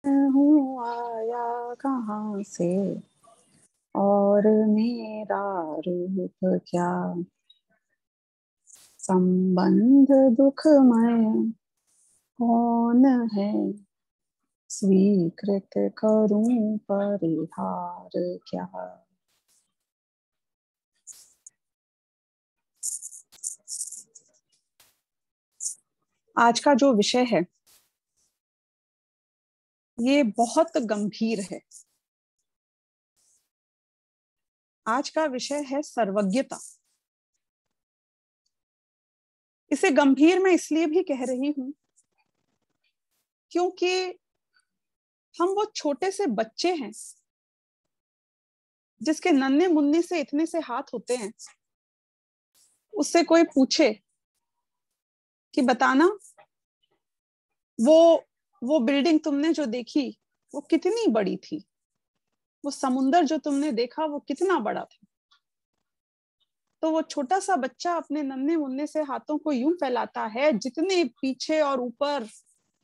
हूँ आया कहाँ से और मेरा रूप क्या, संबंध दुखमय कौन है, स्वीकृत करूं परिहार क्या। आज का जो विषय है ये बहुत गंभीर है। आज का विषय है सर्वज्ञता। इसे गंभीर मैं इसलिए भी कह रही हूं क्योंकि हम वो छोटे से बच्चे हैं जिसके नन्हे मुन्ने से इतने से हाथ होते हैं। उससे कोई पूछे कि बताना वो वो बिल्डिंग तुमने जो देखी वो कितनी बड़ी थी, वो समुंदर जो तुमने देखा वो कितना बड़ा था, तो वो छोटा सा बच्चा अपने नन्हे मुन्ने से हाथों को यूं फैलाता है, जितने पीछे और ऊपर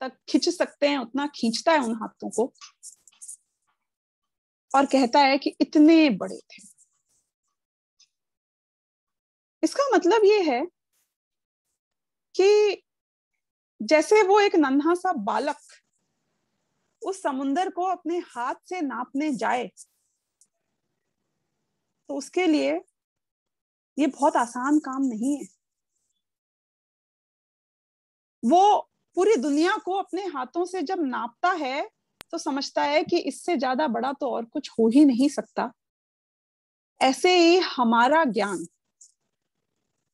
तक खींच सकते हैं उतना खींचता है उन हाथों को और कहता है कि इतने बड़े थे। इसका मतलब ये है कि जैसे वो एक नन्हा सा बालक उस समुंदर को अपने हाथ से नापने जाए तो उसके लिए ये बहुत आसान काम नहीं है। वो पूरी दुनिया को अपने हाथों से जब नापता है तो समझता है कि इससे ज्यादा बड़ा तो और कुछ हो ही नहीं सकता। ऐसे ही हमारा ज्ञान,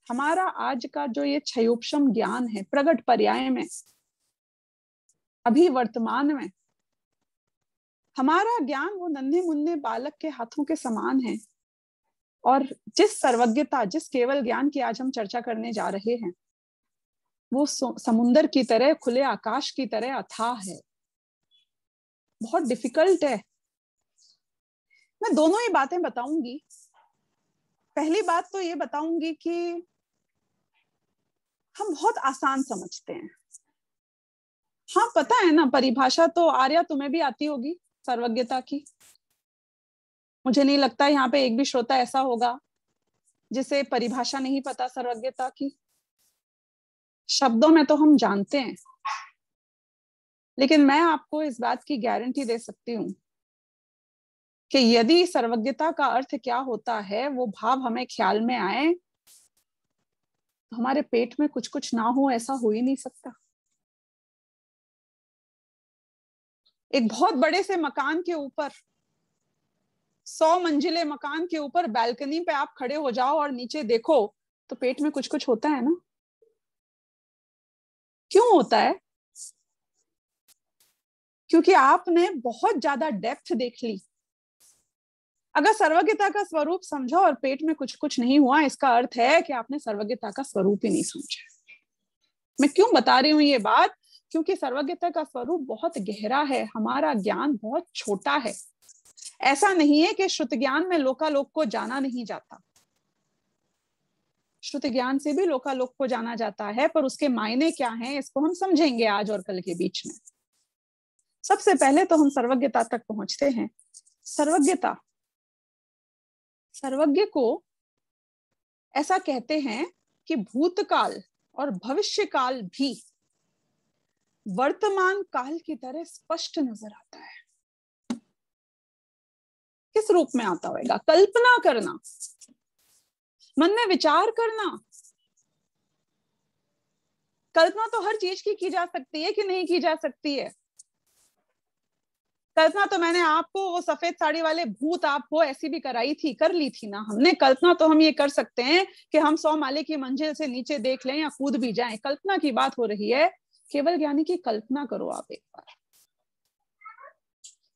हमारा आज का जो ये क्षयोपशम ज्ञान है प्रगट पर्याय में, अभी वर्तमान में हमारा ज्ञान वो नन्हे मुन्ने बालक के हाथों के समान है। और जिस सर्वज्ञता, जिस केवल ज्ञान की आज हम चर्चा करने जा रहे हैं वो समुंदर की तरह, खुले आकाश की तरह अथाह है, बहुत डिफिकल्ट है। मैं दोनों ही बातें बताऊंगी। पहली बात तो ये बताऊंगी कि हम बहुत आसान समझते हैं। हाँ पता है ना, परिभाषा तो आर्या तुम्हें भी आती होगी सर्वज्ञता की। मुझे नहीं लगता यहाँ पे एक भी श्रोता ऐसा होगा जिसे परिभाषा नहीं पता सर्वज्ञता की। शब्दों में तो हम जानते हैं, लेकिन मैं आपको इस बात की गारंटी दे सकती हूँ कि यदि सर्वज्ञता का अर्थ क्या होता है वो भाव हमें ख्याल में आए तो हमारे पेट में कुछ कुछ ना हो ऐसा हो ही नहीं सकता। एक बहुत बड़े से मकान के ऊपर, 100 मंजिले मकान के ऊपर बालकनी पे आप खड़े हो जाओ और नीचे देखो तो पेट में कुछ कुछ होता है ना। क्यों होता है? क्योंकि आपने बहुत ज्यादा डेप्थ देख ली। अगर सर्वज्ञता का स्वरूप समझो और पेट में कुछ कुछ नहीं हुआ, इसका अर्थ है कि आपने सर्वज्ञता का स्वरूप ही नहीं समझा। मैं क्यों बता रही हूँ ये बात? क्योंकि सर्वज्ञता का स्वरूप बहुत गहरा है, हमारा ज्ञान बहुत छोटा है। ऐसा नहीं है कि श्रुत ज्ञान में लोकालोक को जाना नहीं जाता, श्रुत ज्ञान से भी लोकालोक को जाना जाता है, पर उसके मायने क्या हैं इसको हम समझेंगे आज और कल के बीच में। सबसे पहले तो हम सर्वज्ञता तक पहुंचते हैं। सर्वज्ञता, सर्वज्ञ को ऐसा कहते हैं कि भूतकाल और भविष्य काल भी वर्तमान काल की तरह स्पष्ट नजर आता है। किस रूप में आता होगा? कल्पना करना, मन में विचार करना। कल्पना तो हर चीज की जा सकती है कि नहीं की जा सकती है? कल्पना तो मैंने आपको वो सफेद साड़ी वाले भूत आप हो ऐसी भी कराई थी, कर ली थी ना हमने। कल्पना तो हम ये कर सकते हैं कि हम 100 माले की मंजिल से नीचे देख लें या कूद भी जाएं। कल्पना की बात हो रही है। केवल ज्ञानी की कल्पना करो आप एक बार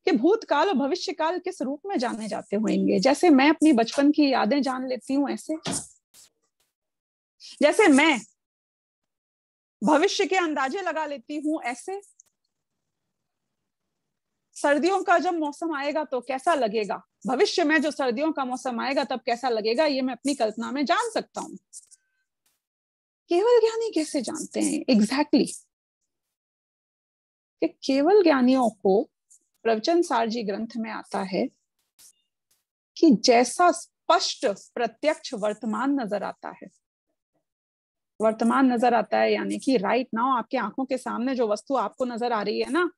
कि भूतकाल और भविष्य काल किस रूप में जाने जाते होंगे। जैसे मैं अपनी बचपन की यादें जान लेती हूँ, ऐसे जैसे मैं भविष्य के अंदाजे लगा लेती हूँ, ऐसे सर्दियों का जब मौसम आएगा तो कैसा लगेगा, भविष्य में जो सर्दियों का मौसम आएगा तब कैसा लगेगा, ये मैं अपनी कल्पना में जान सकता हूँ। केवल ज्ञानी कैसे जानते हैं एग्जैक्टली? कि केवल ज्ञानियों को प्रवचन सार जी ग्रंथ में आता है कि जैसा स्पष्ट प्रत्यक्ष वर्तमान नजर आता है, वर्तमान नजर आता है यानी कि राइट नाउ आपकी आंखों के सामने जो वस्तु आपको नजर आ रही है ना,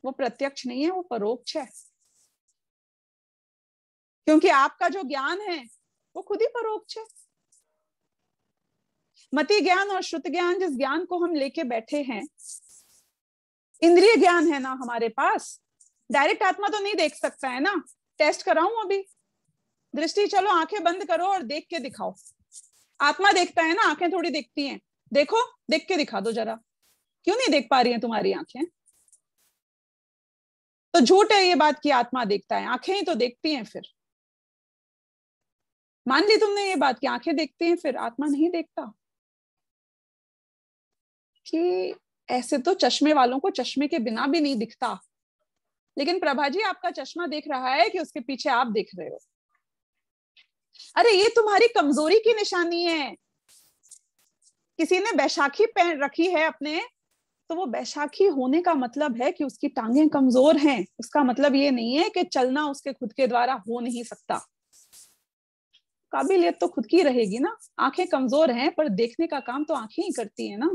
वो प्रत्यक्ष नहीं है, वो परोक्ष है। क्योंकि आपका जो ज्ञान है वो खुद ही परोक्ष है। मति ज्ञान और श्रुत ज्ञान, जिस ज्ञान को हम लेके बैठे हैं, इंद्रिय ज्ञान है ना हमारे पास, डायरेक्ट आत्मा तो नहीं देख सकता है ना। टेस्ट कराऊं अभी? दृष्टि, चलो आंखें बंद करो और देख के दिखाओ। आत्मा देखता है ना, आंखें थोड़ी देखती हैं। देखो, देख के दिखा दो जरा। क्यों नहीं देख पा रही हैं तुम्हारी आंखें? तो झूठ है ये बात कि आत्मा देखता है, आंखें ही तो देखती हैं। फिर मान ली तुमने ये बात कि आंखें देखती हैं, फिर आत्मा नहीं देखता। कि ऐसे तो चश्मे वालों को चश्मे के बिना भी नहीं दिखता, लेकिन प्रभा जी आपका चश्मा देख रहा है कि उसके पीछे आप देख रहे हो। अरे ये तुम्हारी कमजोरी की निशानी है। किसी ने बैशाखी पहन रखी है अपने, तो वो बैशाखी होने का मतलब है कि उसकी टांगें कमजोर हैं। उसका मतलब ये नहीं है कि चलना उसके खुद के द्वारा हो नहीं सकता। काबिलियत तो खुद की रहेगी ना। आंखें कमजोर हैं पर देखने का काम तो आंखें ही करती है ना।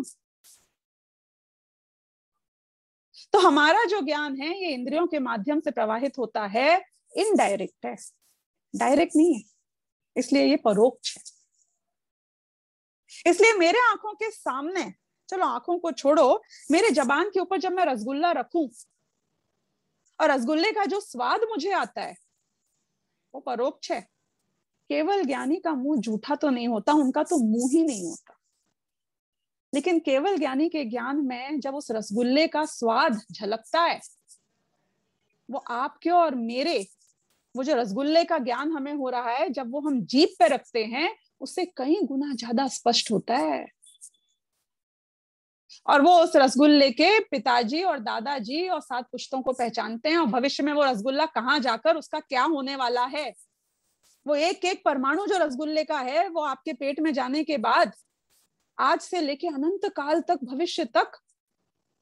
तो हमारा जो ज्ञान है ये इंद्रियों के माध्यम से प्रवाहित होता है, इनडायरेक्ट है, डायरेक्ट नहीं है, इसलिए ये परोक्ष है। इसलिए मेरे आंखों के सामने, चलो आंखों को छोड़ो, मेरे जबान के ऊपर जब मैं रसगुल्ला रखूं और रसगुल्ले का जो स्वाद मुझे आता है वो परोक्ष है। केवल ज्ञानी का मुंह जूठा तो नहीं होता, उनका तो मुंह ही नहीं होता। लेकिन केवल ज्ञानी के ज्ञान में जब उस रसगुल्ले का स्वाद झलकता है, वो आपके और मेरे, वो जो रसगुल्ले का ज्ञान हमें हो रहा है, जब वो हम जीभ पे रखते हैं उससे कई गुना ज्यादा स्पष्ट होता है। और वो उस रसगुल्ले के पिताजी और दादाजी और 7 पुश्तों को पहचानते हैं, और भविष्य में वो रसगुल्ला कहाँ जाकर उसका क्या होने वाला है। वो एक एक परमाणु जो रसगुल्ले का है, वो आपके पेट में जाने के बाद आज से लेके अनंत काल तक, भविष्य तक,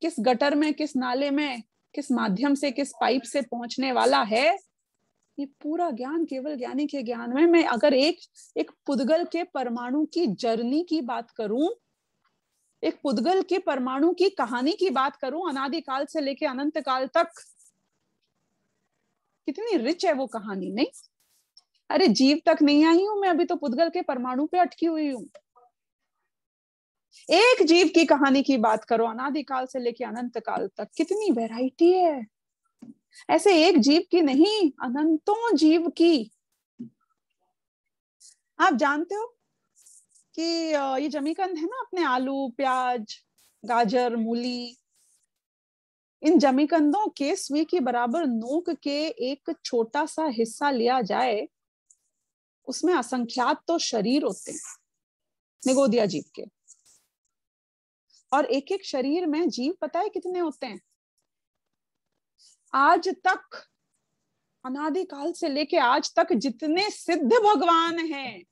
किस गटर में, किस नाले में, किस माध्यम से, किस पाइप से पहुंचने वाला है, ये पूरा ज्ञान केवल ज्ञानी के ज्ञान में। मैं अगर एक पुद्गल के परमाणु की जर्नी की बात करूं, एक पुद्गल के परमाणु की कहानी की बात करूं, अनादि काल से लेके अनंत काल तक, कितनी रिच है वो कहानी, नहीं? अरे जीव तक नहीं आई हूं मैं, अभी तो पुद्गल के परमाणु पे अटकी हुई हूं। एक जीव की कहानी की बात करो, अनादि काल से लेके अनंत काल तक, कितनी वैरायटी है। ऐसे एक जीव की नहीं, अनंतों जीव की। आप जानते हो कि ये जमीकंद है ना अपने, आलू, प्याज, गाजर, मूली, इन जमीकंदों के सुई की बराबर नोक के एक छोटा सा हिस्सा लिया जाए, उसमें असंख्यात तो शरीर होते हैं निगोदिया जीव के। और एक एक शरीर में जीव पता है कितने होते हैं? आज तक, अनादि काल से लेके आज तक जितने सिद्ध भगवान हैं,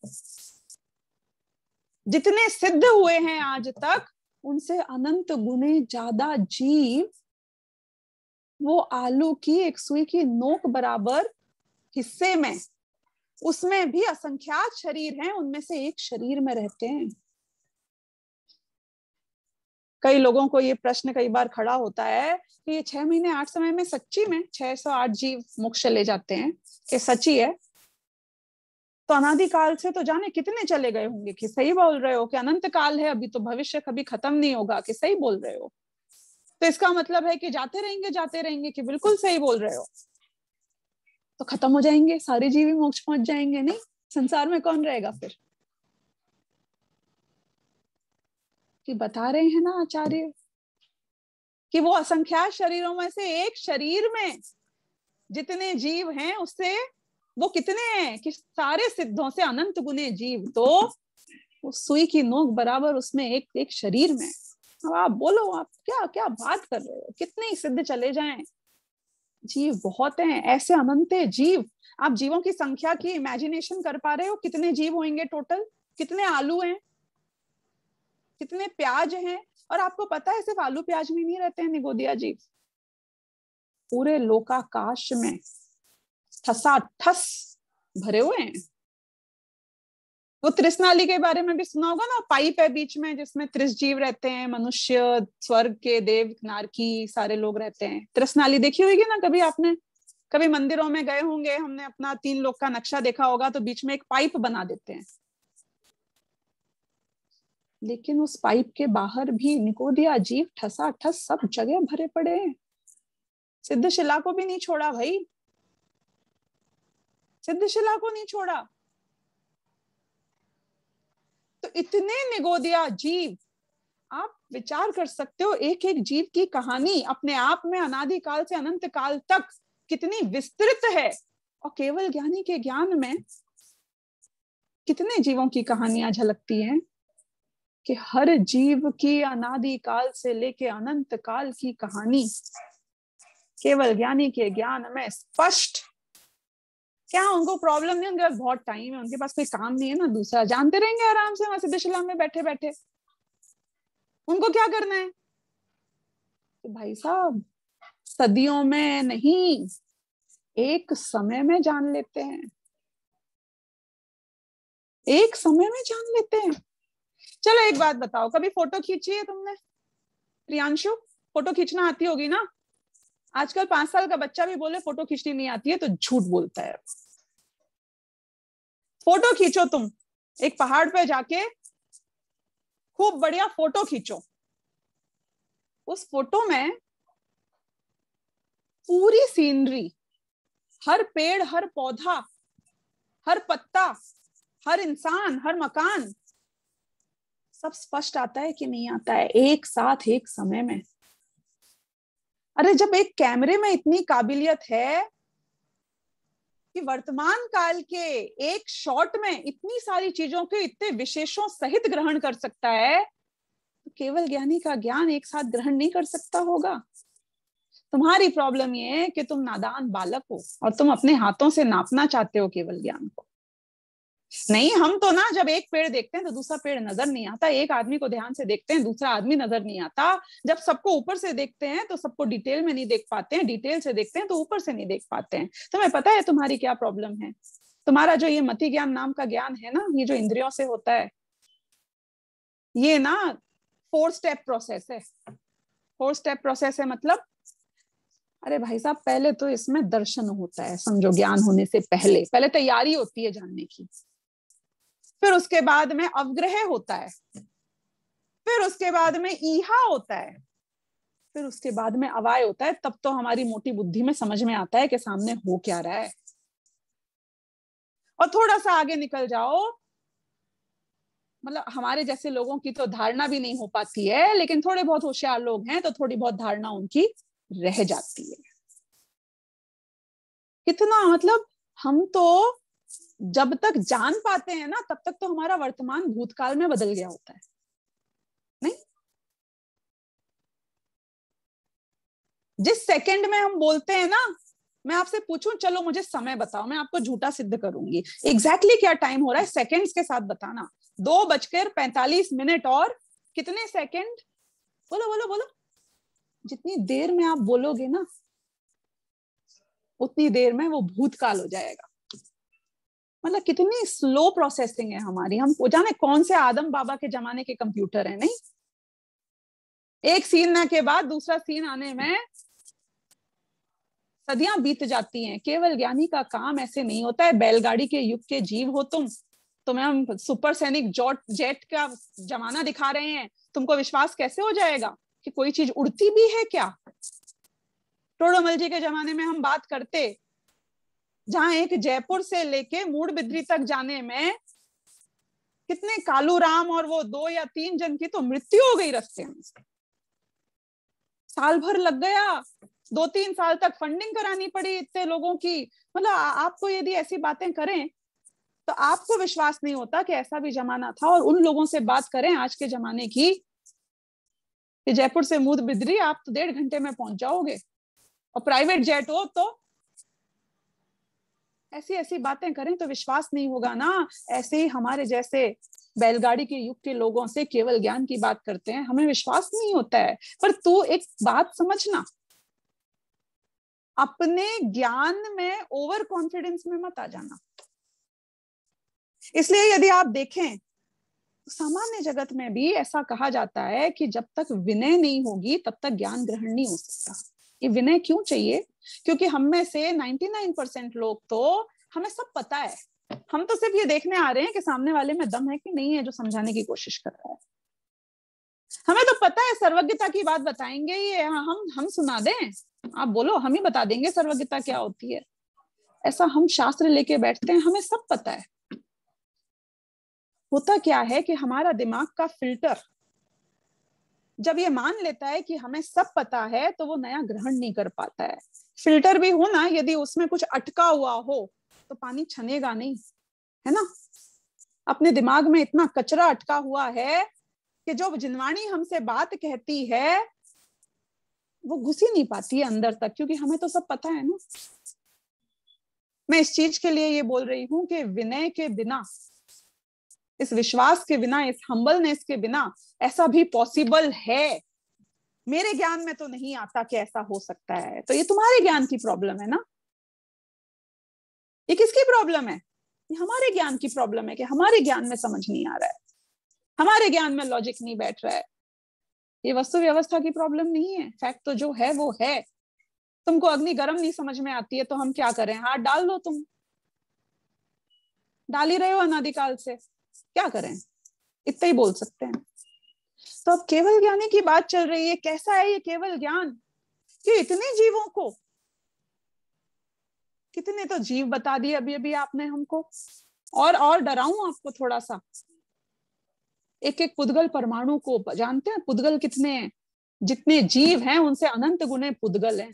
जितने सिद्ध हुए हैं आज तक, उनसे अनंत गुने ज्यादा जीव वो आलू की एक सुई की नोक बराबर हिस्से में, उसमें भी असंख्यात शरीर हैं, उनमें से एक शरीर में रहते हैं। कई लोगों को ये प्रश्न कई बार खड़ा होता है कि ये 6 महीने 8 समय में सच्ची में 608 जीव मोक्ष चले जाते हैं, कि सच्ची है? तो अनादि काल से तो जाने कितने चले गए होंगे। कि सही बोल रहे हो? कि अनंत काल है, अभी तो भविष्य कभी खत्म नहीं होगा। कि सही बोल रहे हो? तो इसका मतलब है कि जाते रहेंगे, जाते रहेंगे। कि बिल्कुल सही बोल रहे हो? तो खत्म हो जाएंगे, सारे जीव ही मोक्ष पहुंच जाएंगे? नहीं, संसार में कौन रहेगा फिर? कि बता रहे हैं ना आचार्य कि वो असंख्यात शरीरों में से एक शरीर में जितने जीव हैं, उससे वो कितने हैं कि सारे सिद्धों से अनंत गुने जीव तो उस सुई की नोक बराबर उसमें एक एक शरीर में। अब आप बोलो, आप क्या क्या बात कर रहे हो? कितने ही सिद्ध चले जाएं, जीव बहुत हैं, ऐसे अनंत जीव। आप जीवों की संख्या की इमेजिनेशन कर पा रहे हो? कितने जीव होंगे टोटल? कितने आलू हैं, कितने प्याज हैं? और आपको पता है सिर्फ आलू प्याज में नहीं रहते हैं निगोदिया जीव। पूरे लोकाकाश में ठसाठस भरे हुए हैं। वो तृष्णाली के बारे में भी सुना होगा ना, पाइप है बीच में जिसमें 30 जीव रहते हैं, मनुष्य, स्वर्ग के देव, नारकी, सारे लोग रहते हैं। तृष्णाली देखी होगी ना कभी आपने, कभी मंदिरों में गए होंगे, हमने अपना 3 लोक का नक्शा देखा होगा, तो बीच में एक पाइप बना देते हैं, लेकिन उस पाइप के बाहर भी निकोदिया जीव ठसाठस सब जगह भरे पड़े हैं। सिद्धशिला को भी नहीं छोड़ा भाई, सिद्धशिला को नहीं छोड़ा। तो इतने निगोदिया जीव, आप विचार कर सकते हो एक एक जीव की कहानी अपने आप में अनादिकाल से अनंत काल तक कितनी विस्तृत है, और केवल ज्ञानी के ज्ञान में कितने जीवों की कहानियां झलकती हैं कि हर जीव की अनादिकाल से लेके अनंत काल की कहानी केवल ज्ञानी के ज्ञान में स्पष्ट। क्या उनको प्रॉब्लम नहीं, उनके पास बहुत टाइम है, उनके पास कोई काम नहीं है ना दूसरा, जानते रहेंगे आराम से वहां सिद्धशिला में बैठे बैठे, उनको क्या करना है। तो भाई साहब सदियों में नहीं, एक समय में जान लेते हैं, एक समय में जान लेते हैं। चलो एक बात बताओ, कभी फोटो खींची है तुमने? प्रियांशु, फोटो खींचना आती होगी ना? आजकल 5 साल का बच्चा भी बोले फोटो खींचनी नहीं आती है तो झूठ बोलता है। फोटो खींचो तुम, एक पहाड़ पे जाके खूब बढ़िया फोटो खींचो, उस फोटो में पूरी सीनरी, हर पेड़, हर पौधा, हर पत्ता, हर इंसान, हर मकान, सब स्पष्ट आता है कि नहीं आता है एक साथ एक समय में? अरे जब एक कैमरे में इतनी काबिलियत है कि वर्तमान काल के एक शॉट में इतनी सारी चीजों के इतने विशेषों सहित ग्रहण कर सकता है, तो केवल ज्ञानी का ज्ञान एक साथ ग्रहण नहीं कर सकता होगा? तुम्हारी प्रॉब्लम ये है कि तुम नादान बालक हो और तुम अपने हाथों से नापना चाहते हो केवल ज्ञान को। नहीं, हम तो ना जब एक पेड़ देखते हैं तो दूसरा पेड़ नजर नहीं आता, एक आदमी को ध्यान से देखते हैं दूसरा आदमी नजर नहीं आता, जब सबको ऊपर से देखते हैं तो सबको डिटेल में नहीं देख पाते हैं, डिटेल से देखते हैं तो ऊपर से नहीं देख पाते हैं। तुम्हें पता है तुम्हारी क्या प्रॉब्लम है? तुम्हारा जो ये मति ज्ञान नाम का ज्ञान है ना, ये जो इंद्रियों से होता है, ये ना 4 स्टेप प्रोसेस है। 4 स्टेप प्रोसेस है मतलब, अरे भाई साहब पहले तो इसमें दर्शन होता है, समझो ज्ञान होने से पहले पहले तैयारी होती है जानने की, फिर उसके बाद में अवग्रह होता है, फिर उसके बाद में ईहा होता है, फिर उसके बाद में अवाय होता है। तब तो हमारी मोटी बुद्धि में समझ में आता है कि सामने हो क्या रहा है। और थोड़ा सा आगे निकल जाओ, मतलब हमारे जैसे लोगों की तो धारणा भी नहीं हो पाती है, लेकिन थोड़े बहुत होशियार लोग हैं तो थोड़ी बहुत धारणा उनकी रह जाती है। कितना मतलब, हम तो जब तक जान पाते हैं ना तब तक तो हमारा वर्तमान भूतकाल में बदल गया होता है, नहीं? जिस सेकंड में हम बोलते हैं ना, मैं आपसे पूछूं चलो मुझे समय बताओ, मैं आपको झूठा सिद्ध करूंगी, एग्जैक्टली क्या टाइम हो रहा है सेकंड्स के साथ बताना। 2:45 और कितने सेकंड? बोलो बोलो बोलो। जितनी देर में आप बोलोगे ना उतनी देर में वो भूतकाल हो जाएगा। मतलब कितनी स्लो प्रोसेसिंग है हमारी, हम जाने कौन से आदम बाबा के जमाने के कंप्यूटर है, नहीं? एक सीन के बाद दूसरा सीन आने में सदियां बीत जाती हैं। केवल ज्ञानी का काम ऐसे नहीं होता है। बैलगाड़ी के युग के जीव हो तुम, तुम्हें हम सुपरसैनिक जेट का जमाना दिखा रहे हैं, तुमको विश्वास कैसे हो जाएगा कि कोई चीज उड़ती भी है क्या? टोडरमल जी के जमाने में हम बात करते, जहां एक जयपुर से लेके मूडबिद्री तक जाने में कितने कालू राम और वो 2 या 3 जन की तो मृत्यु हो गई रास्ते में, साल भर लग गया, 2-3 साल तक फंडिंग करानी पड़ी इतने लोगों की। मतलब आपको यदि ऐसी बातें करें तो आपको विश्वास नहीं होता कि ऐसा भी जमाना था। और उन लोगों से बात करें आज के जमाने की कि जयपुर से मूडबिद्री आप तो 1.5 घंटे में पहुंच जाओगे, और प्राइवेट जेट हो तो ऐसी ऐसी बातें करें तो विश्वास नहीं होगा ना। ऐसे ही हमारे जैसे बैलगाड़ी के युग के लोगों से केवल ज्ञान की बात करते हैं, हमें विश्वास नहीं होता है। पर तू एक बात समझना, अपने ज्ञान में ओवर कॉन्फिडेंस में मत आ जाना। इसलिए यदि आप देखें सामान्य जगत में भी ऐसा कहा जाता है कि जब तक विनय नहीं होगी तब तक ज्ञान ग्रहण नहीं हो सकता। ये विनय क्यों चाहिए? क्योंकि हम में से 99% लोग तो हमें सब पता है, हम तो सिर्फ ये देखने आ रहे हैं कि सामने वाले में दम है कि नहीं है जो समझाने की कोशिश कर रहा है। हमें तो पता है सर्वज्ञता की बात बताएंगे ये, हम सुना दें, आप बोलो, हम ही बता देंगे सर्वज्ञता क्या होती है। ऐसा हम शास्त्र लेके बैठते हैं, हमें सब पता है। होता क्या है कि हमारा दिमाग का फिल्टर जब ये मान लेता है कि हमें सब पता है तो वो नया ग्रहण नहीं कर पाता है। फिल्टर भी हो ना, यदि उसमें कुछ अटका हुआ हो तो पानी छनेगा नहीं, है ना। अपने दिमाग में इतना कचरा अटका हुआ है कि जो जिनवाणी हमसे बात कहती है वो घुस ही नहीं पाती है अंदर तक, क्योंकि हमें तो सब पता है ना। मैं इस चीज के लिए ये बोल रही हूं कि विनय के बिना, इस विश्वास के बिना, इस हम्बलनेस के बिना ऐसा भी पॉसिबल है, मेरे ज्ञान में तो नहीं आता कि ऐसा हो सकता है। तो ये तुम्हारे ज्ञान की प्रॉब्लम है ना। ये किसकी प्रॉब्लम है? ये हमारे ज्ञान की प्रॉब्लम है कि हमारे ज्ञान में समझ नहीं आ रहा है, हमारे ज्ञान में लॉजिक नहीं बैठ रहा है। ये वस्तु व्यवस्था की प्रॉब्लम नहीं है, फैक्ट तो जो है वो है। तुमको अग्नि गर्म नहीं समझ में आती है तो हम क्या करें? हाथ डाल दो, तुम डाल ही रहे हो अनादिकाल से, क्या करें? इतना ही बोल सकते हैं। तो अब केवल ज्ञानी की बात चल रही है। कैसा है ये केवल ज्ञान कि इतने जीवों को, कितने तो जीव बता दिए अभी अभी आपने हमको। और डराऊं आपको थोड़ा सा, एक एक पुद्गल परमाणु को जानते हैं? पुद्गल कितने हैं? जितने जीव हैं उनसे अनंत गुने पुद्गल हैं।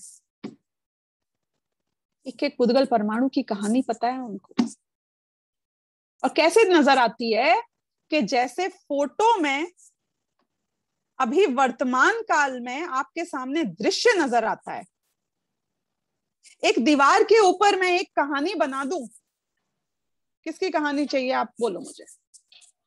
एक एक पुद्गल परमाणु की कहानी पता है उनको। और कैसे नजर आती है कि जैसे फोटो में अभी वर्तमान काल में आपके सामने दृश्य नजर आता है। एक दीवार के ऊपर मैं एक कहानी बना दूं, किसकी कहानी चाहिए आप बोलो मुझे?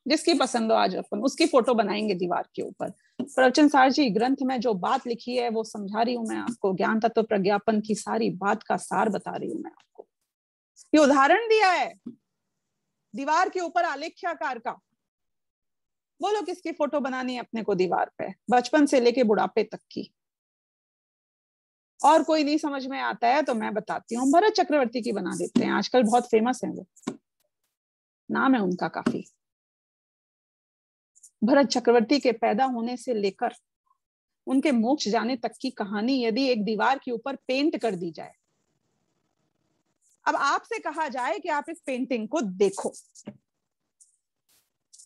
जिसकी पसंद हो आज अपन उसकी फोटो बनाएंगे दीवार के ऊपर। प्रवचन सार जी ग्रंथ में जो बात लिखी है वो समझा रही हूं मैं आपको, ज्ञान तत्व प्रज्ञापन की सारी बात का सार बता रही हूं मैं आपको। ये उदाहरण दिया है दीवार के ऊपर आलेख्याकार का। बोलो किसकी फोटो बनानी है अपने को दीवार पे, बचपन से लेके बुढ़ापे तक की। और कोई नहीं समझ में आता है तो मैं बताती हूँ, भरत चक्रवर्ती की बना देते हैं, आजकल बहुत फेमस है वो, नाम है उनका काफी। भरत चक्रवर्ती के पैदा होने से लेकर उनके मोक्ष जाने तक की कहानी यदि एक दीवार के ऊपर पेंट कर दी जाए, अब आपसे कहा जाए कि आप इस पेंटिंग को देखो,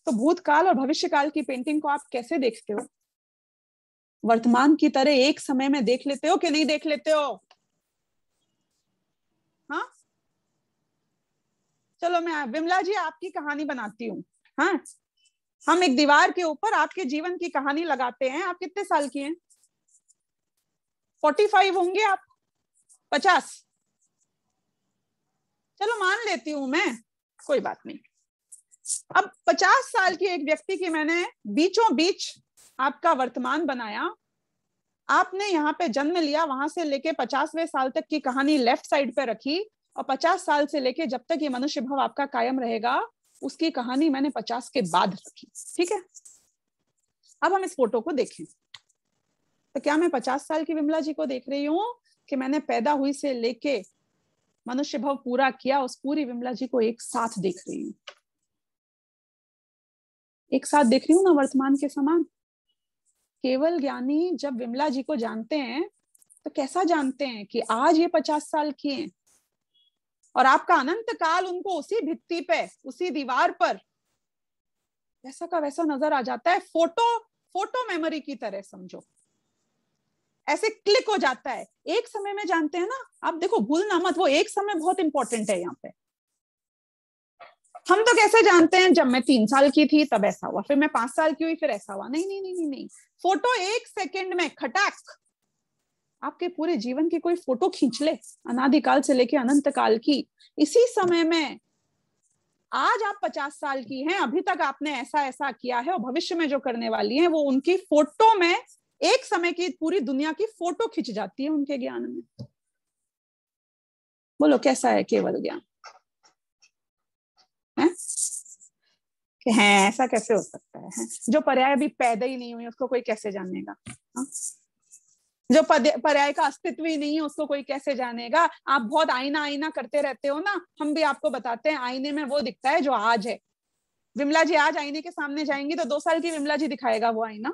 तो भूतकाल और भविष्यकाल की पेंटिंग को आप कैसे देखते हो? वर्तमान की तरह एक समय में देख लेते हो कि नहीं देख लेते हो? हाँ, चलो मैं विमला जी आपकी कहानी बनाती हूँ। हाँ, हम एक दीवार के ऊपर आपके जीवन की कहानी लगाते हैं। आप कितने साल की हैं? 45 होंगे आप? 50? चलो मान लेती हूं मैं, कोई बात नहीं। अब 50 साल की एक व्यक्ति की मैंने बीचों बीच आपका वर्तमान बनाया, आपने यहाँ पे जन्म लिया, वहां से लेके 50वें साल तक की कहानी लेफ्ट साइड पे रखी, और 50 साल से लेके जब तक ये मनुष्य भाव आपका कायम रहेगा उसकी कहानी मैंने 50 के बाद रखी। ठीक है, अब हम इस फोटो को देखें तो क्या मैं 50 साल की विमला जी को देख रही हूँ कि मैंने पैदा हुई से लेके मनुष्य भाव पूरा किया उस पूरी विमला जी को एक साथ देख रही हूँ? एक साथ देख रही हूँ ना, वर्तमान के समान। केवल ज्ञानी जब विमला जी को जानते हैं तो कैसा जानते हैं कि आज ये 50 साल की हैं और आपका अनंत काल उनको उसी भित्ति पे, उसी दीवार पर वैसा का वैसा नजर आ जाता है। फोटो मेमोरी की तरह समझो, ऐसे क्लिक हो जाता है एक समय में। जानते हैं ना आप, देखो भूलना मत, वो एक समय बहुत इंपॉर्टेंट है यहाँ पे। हम तो कैसे जानते हैं, जब मैं 3 साल की थी तब ऐसा हुआ, फिर मैं 5 साल की हुई फिर ऐसा हुआ। नहीं नहीं नहीं नहीं नहीं, फोटो एक सेकंड में खटाक आपके पूरे जीवन की कोई फोटो खींच ले, अनादिकाल से लेके अनंत काल की, इसी समय में। आज आप 50 साल की हैं, अभी तक आपने ऐसा ऐसा किया है, और भविष्य में जो करने वाली हैं वो उनकी फोटो में एक समय की पूरी दुनिया की फोटो खिंच जाती है उनके ज्ञान में। बोलो कैसा है केवल ज्ञान? है कि है ऐसा कैसे हो सकता है? जो पर्याय अभी पैदा ही नहीं हुई उसको कोई कैसे जानेगा? हाँ? जो पर्याय का अस्तित्व ही नहीं है उसको कोई कैसे जानेगा? आप बहुत आईना आईना करते रहते हो ना, हम भी आपको बताते हैं आईने में वो दिखता है जो आज है। विमला जी आज आईने के सामने जाएंगी तो 2 साल की विमला जी दिखाएगा वो आईना।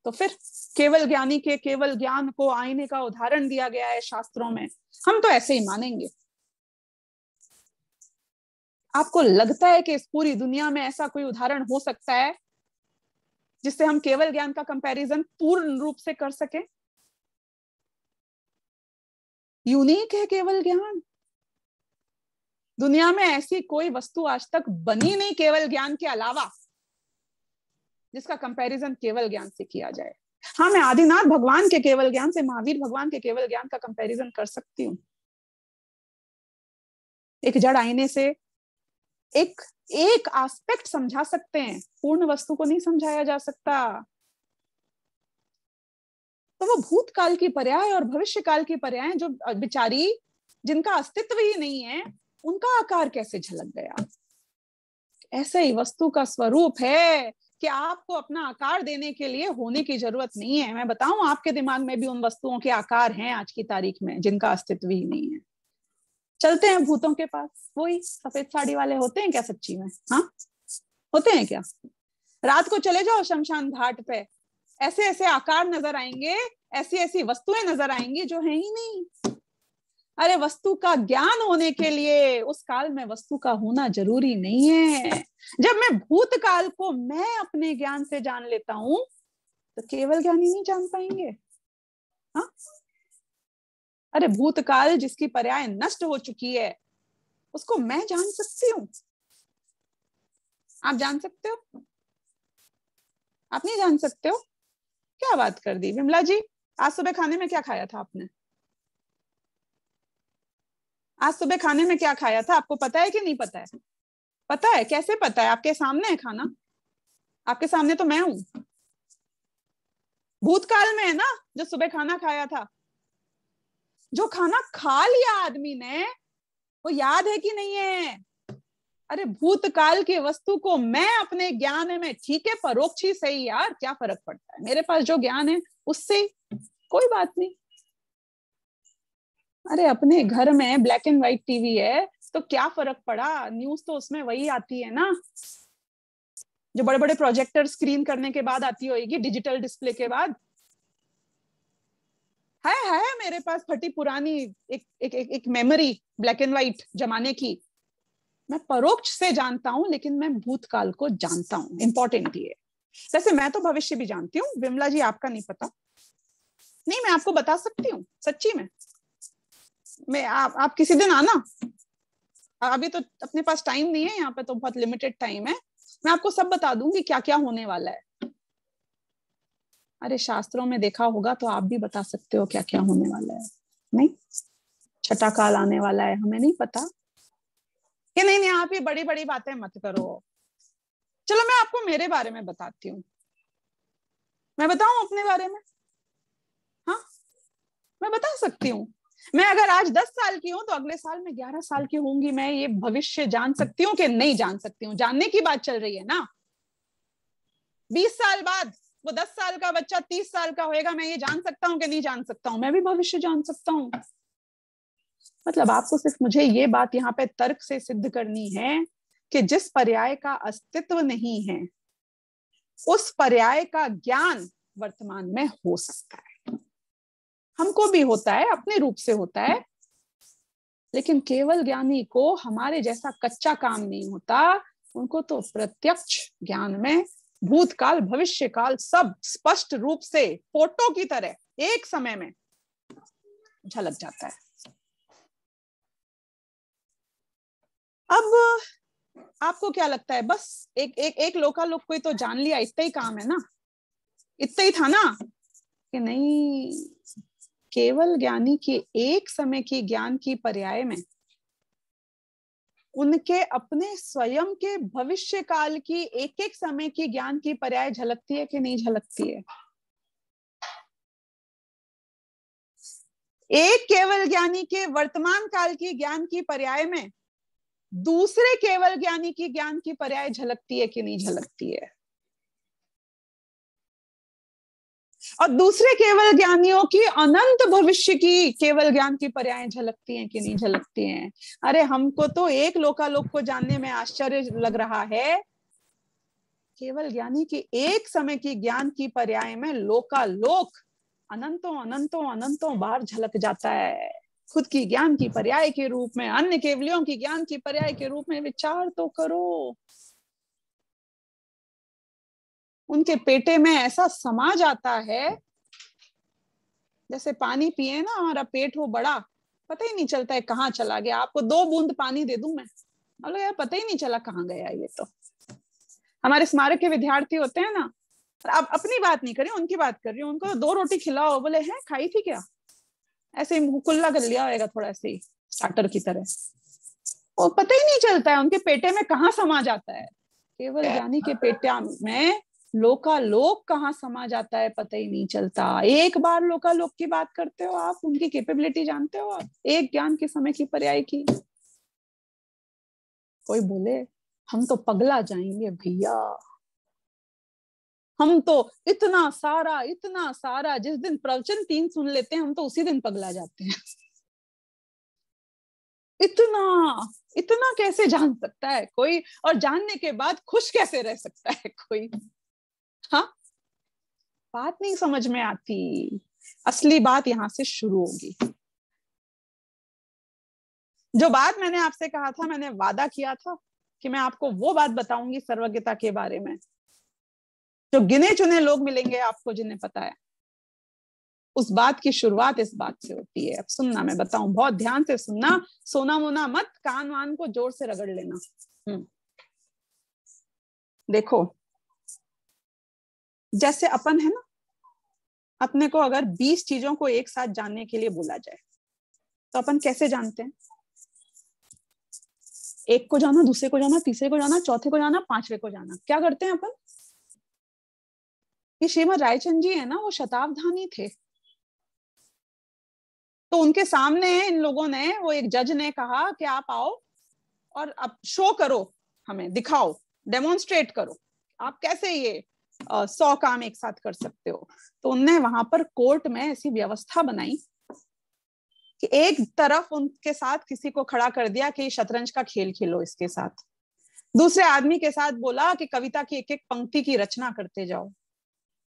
तो फिर केवल ज्ञानी के केवल ज्ञान को आईने का उदाहरण दिया गया है शास्त्रों में, हम तो ऐसे ही मानेंगे। आपको लगता है कि इस पूरी दुनिया में ऐसा कोई उदाहरण हो सकता है जिससे हम केवल ज्ञान का कंपैरिजन पूर्ण रूप से कर सके? यूनिक है केवल ज्ञान। दुनिया में ऐसी कोई वस्तु आज तक बनी नहीं केवल ज्ञान के अलावा जिसका कंपैरिजन केवल ज्ञान से किया जाए। हाँ, मैं आदिनाथ भगवान के केवल ज्ञान से महावीर भगवान के केवल ज्ञान का कंपैरिजन कर सकती हूँ। एक जड़ आईने से एक एक एस्पेक्ट समझा सकते हैं, पूर्ण वस्तु को नहीं समझाया जा सकता। तो वो भूतकाल की पर्याय और भविष्य काल की पर्याय जो बिचारी जिनका अस्तित्व ही नहीं है उनका आकार कैसे झलक गया? ऐसे ही वस्तु का स्वरूप है कि आपको अपना आकार देने के लिए होने की जरूरत नहीं है। मैं बताऊं, आपके दिमाग में भी उन वस्तुओं के आकार हैं आज की तारीख में जिनका अस्तित्व ही नहीं है। चलते हैं भूतों के पास, वही सफेद साड़ी वाले होते हैं क्या सच्ची में? हाँ, होते हैं क्या? रात को चले जाओ शमशान घाट पे, ऐसे ऐसे आकार नजर आएंगे, ऐसी ऐसी वस्तुएं नजर आएंगी जो है ही नहीं। अरे वस्तु का ज्ञान होने के लिए उस काल में वस्तु का होना जरूरी नहीं है। जब मैं भूतकाल को मैं अपने ज्ञान से जान लेता हूं तो केवल ज्ञान ही नहीं जान पाएंगे। हाँ? अरे भूतकाल जिसकी पर्याय नष्ट हो चुकी है उसको मैं जान सकती हूँ, आप जान सकते हो? आप नहीं जान सकते हो? क्या बात कर दी विमला जी। आज सुबह खाने में क्या खाया था आपने? आज सुबह खाने में क्या खाया था आपको पता है कि नहीं पता है? पता है? कैसे पता है? आपके सामने है खाना, आपके सामने तो मैं हूं। भूतकाल में है ना जो सुबह खाना खाया था। जो खाना खा लिया आदमी ने वो याद है कि नहीं है? अरे भूतकाल की वस्तु को मैं अपने ज्ञान में, ठीक है परोक्ष ही सही यार, क्या फर्क पड़ता है, मेरे पास जो ज्ञान है उससे कोई बात नहीं। अरे अपने घर में ब्लैक एंड व्हाइट टीवी है तो क्या फर्क पड़ा, न्यूज तो उसमें वही आती है ना जो बड़े बड़े प्रोजेक्टर स्क्रीन करने के बाद आती होगी, डिजिटल डिस्प्ले के बाद। है मेरे पास फटी पुरानी एक मेमोरी ब्लैक एंड व्हाइट जमाने की। मैं परोक्ष से जानता हूं लेकिन मैं भूतकाल को जानता हूं, इंपॉर्टेंट ये। वैसे मैं तो भविष्य भी जानती हूँ, विमला जी आपका नहीं पता। नहीं, मैं आपको बता सकती हूँ सच्ची में। मैं आप किसी दिन आना, अभी तो अपने पास टाइम नहीं है, यहाँ पे तो बहुत लिमिटेड टाइम है। मैं आपको सब बता दूंगी क्या क्या होने वाला है। अरे शास्त्रों में देखा होगा तो आप भी बता सकते हो क्या क्या होने वाला है। नहीं, छठा काल आने वाला है, हमें नहीं पता कि नहीं? नहीं, आप ही बड़ी बड़ी बातें मत करो। चलो मैं आपको मेरे बारे में बताती हूँ। मैं बताऊं अपने बारे में? हाँ, मैं बता सकती हूँ। मैं अगर आज 10 साल की हूं तो अगले साल मैं 11 साल की होंगी। मैं ये भविष्य जान सकती हूँ कि नहीं जान सकती हूँ? जानने की बात चल रही है ना। 20 साल बाद वो 10 साल का बच्चा 30 साल का होएगा, मैं ये जान सकता हूँ कि नहीं जान सकता हूँ? मैं भी भविष्य जान सकता हूँ। मतलब आपको सिर्फ मुझे ये बात यहाँ पे तर्क से सिद्ध करनी है कि जिस पर्याय का अस्तित्व नहीं है उस पर्याय का ज्ञान वर्तमान में हो सकता है। हमको भी होता है, अपने रूप से होता है, लेकिन केवल ज्ञानी को हमारे जैसा कच्चा काम नहीं होता। उनको तो प्रत्यक्ष ज्ञान में भूतकाल भविष्य काल सब स्पष्ट रूप से फोटो की तरह एक समय में झलक जाता है। अब आपको क्या लगता है, बस एक लोकालोक कोई तो जान लिया, इतना ही काम है ना? इतना ही था ना? कि नहीं, केवल ज्ञानी के एक समय की ज्ञान की पर्याय में उनके अपने स्वयं के भविष्य काल की एक एक समय की ज्ञान की पर्याय झलकती है कि नहीं झलकती है? एक केवल ज्ञानी के वर्तमान काल की ज्ञान की पर्याय में दूसरे केवल ज्ञानी की ज्ञान की पर्याय झलकती है कि नहीं झलकती है, और दूसरे केवल ज्ञानियों की अनंत भविष्य की केवल ज्ञान की पर्याय झलकती हैं कि नहीं झलकती हैं। अरे हमको तो एक लोकालोक को जानने में आश्चर्य लग रहा है, केवल ज्ञानी की एक समय की ज्ञान की पर्याय में लोकालोक अनंतों अनंतों अनंतों बार झलक जाता है। खुद की ज्ञान की पर्याय के रूप में, अन्य केवलियों की ज्ञान की पर्याय के रूप में विचार तो करो। उनके पेटे में ऐसा समा जाता है, जैसे पानी पिए ना, हमारा पेट हो बड़ा, पता ही नहीं चलता है कहाँ चला गया। आपको 2 बूंद पानी दे दूं मैं, बोलो यार पता ही नहीं चला कहाँ गया ये तो। हमारे स्मारक के विद्यार्थी होते हैं ना, अब अपनी बात नहीं कर रही, उनकी बात कर रही हूँ, उनको 2 रोटी खिलाओ, बोले हैं खाई थी क्या, ऐसे ही मुंह कुल्ला कर लिया होगा थोड़ा ऐसे ही स्टार्टर की तरह, वो पता ही नहीं चलता है उनके पेटे में कहाँ समा जाता है। केवल ज्ञानी के पेटा में लोकालोक कहाँ समा जाता है पता ही नहीं चलता। एक बार लोकालोक की बात करते हो आप, उनकी कैपेबिलिटी जानते हो आप, एक ज्ञान के समय की पर्याय की। कोई बोले हम तो पगला जाएंगे भैया, हम तो इतना सारा जिस दिन प्रवचन 3 सुन लेते हैं हम तो उसी दिन पगला जाते हैं। इतना इतना कैसे जान सकता है कोई, और जानने के बाद खुश कैसे रह सकता है कोई। हाँ, बात नहीं समझ में आती। असली बात यहां से शुरू होगी। जो बात मैंने आपसे कहा था, मैंने वादा किया था कि मैं आपको वो बात बताऊंगी सर्वज्ञता के बारे में, जो गिने चुने लोग मिलेंगे आपको जिन्हें पता है। उस बात की शुरुआत इस बात से होती है। अब सुनना, मैं बताऊं, बहुत ध्यान से सुनना, सोना मोना मत, कान वान को जोर से रगड़ लेना। देखो, जैसे अपन है ना, अपने को अगर 20 चीजों को एक साथ जानने के लिए बोला जाए तो अपन कैसे जानते हैं? एक को जाना, दूसरे को जाना, तीसरे को जाना, चौथे को जाना, पांचवे को जाना। क्या करते हैं अपन? ये श्रीमद रायचंद जी है ना, वो शतावधानी थे, तो उनके सामने इन लोगों ने, वो एक जज ने कहा कि आप आओ और अब शो करो, हमें दिखाओ, डेमोन्स्ट्रेट करो, आप कैसे ये 100 काम एक साथ कर सकते हो। तो उनने वहां पर कोर्ट में ऐसी व्यवस्था बनाई कि एक तरफ उनके साथ किसी को खड़ा कर दिया कि शतरंज का खेल खेलो इसके साथ, दूसरे आदमी के साथ बोला कि कविता की एक एक पंक्ति की रचना करते जाओ,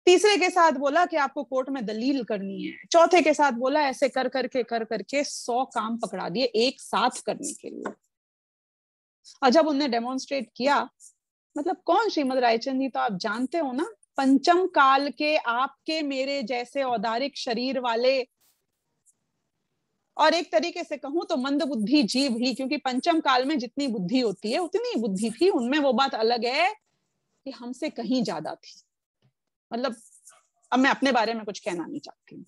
तीसरे के साथ बोला कि आपको कोर्ट में दलील करनी है, चौथे के साथ बोला ऐसे कर करके 100 काम पकड़ा दिए एक साथ करने के लिए। और जब उनने डेमोन्स्ट्रेट किया, मतलब कौन श्रीमद रायचंद जी तो आप जानते हो ना, पंचम काल के आपके मेरे जैसे औदारिक शरीर वाले, और एक तरीके से कहूं तो मंदबुद्धि जीव ही, क्योंकि पंचम काल में जितनी बुद्धि होती है उतनी बुद्धि थी उनमें। वो बात अलग है कि हमसे कहीं ज्यादा थी। मतलब अब मैं अपने बारे में कुछ कहना नहीं चाहती,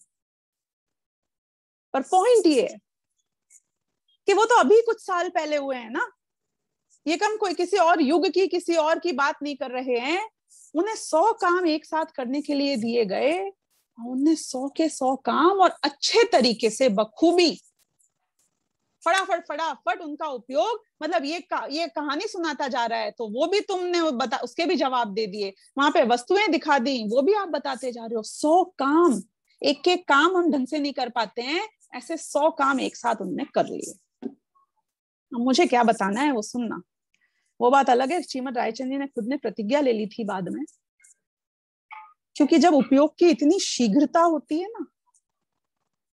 पर पॉइंट ये है कि वो तो अभी कुछ साल पहले हुए हैं ना, ये कम कोई किसी और युग की, किसी और की बात नहीं कर रहे हैं। उन्हें 100 काम एक साथ करने के लिए दिए गए, उन्हें 100 के 100 काम और अच्छे तरीके से बखूबी फटाफट उनका उपयोग, मतलब ये कहानी सुनाता जा रहा है तो वो भी तुमने बता, उसके भी जवाब दे दिए, वहां पे वस्तुएं दिखा दी वो भी आप बताते जा रहे हो। 100 काम, एक एक काम हम ढंग से नहीं कर पाते हैं, ऐसे 100 काम एक साथ उनने कर लिए। मुझे क्या बताना है वो सुनना। वो बात अलग है, श्रीमद रायचंद जी ने खुद ने प्रतिज्ञा ले ली थी बाद में, क्योंकि जब उपयोग की इतनी शीघ्रता होती है ना,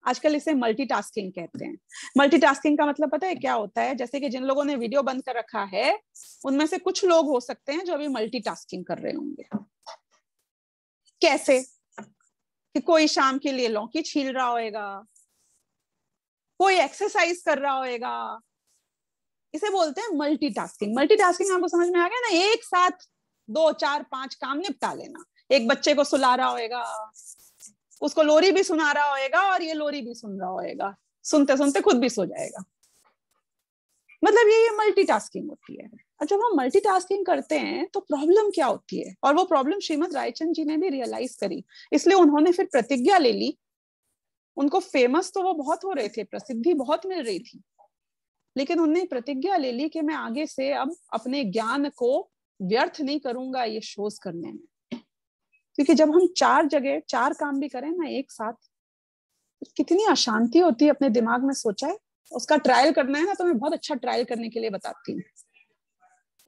आजकल इसे मल्टीटास्किंग कहते हैं। मल्टीटास्किंग का मतलब पता है क्या होता है? जैसे कि जिन लोगों ने वीडियो बंद कर रखा है उनमें से कुछ लोग हो सकते हैं जो अभी मल्टीटास्किंग कर रहे होंगे। कैसे? कि कोई शाम के लिए लौकी छील रहा होगा, कोई एक्सरसाइज कर रहा होगा, इसे बोलते हैं मल्टीटास्किंग। मल्टीटास्किंग आपको समझ में आ गया ना? एक साथ 2 4 5 काम निपटा लेना। एक बच्चे को सुला रहा होगा, उसको लोरी भी सुना रहा होगा और ये लोरी भी सुन रहा होगा, सुनते सुनते खुद भी सो जाएगा। मतलब ये मल्टीटास्किंग होती है। और जब हम मल्टीटास्किंग करते हैं तो प्रॉब्लम क्या होती है, और वो प्रॉब्लम श्रीमद रायचंद जी ने भी रियलाइज करी, इसलिए उन्होंने फिर प्रतिज्ञा ले ली। उनको फेमस तो वो बहुत हो रहे थे, प्रसिद्धि बहुत मिल रही थी, लेकिन उन्होंने प्रतिज्ञा ले ली कि मैं आगे से अब अपने ज्ञान को व्यर्थ नहीं करूंगा ये शोज करने में। क्योंकि जब हम 4 जगह 4 काम भी करें ना एक साथ, तो कितनी अशांति होती है अपने दिमाग में। सोचा है? उसका ट्रायल करना है ना, तो मैं बहुत अच्छा ट्रायल करने के लिए बताती हूँ।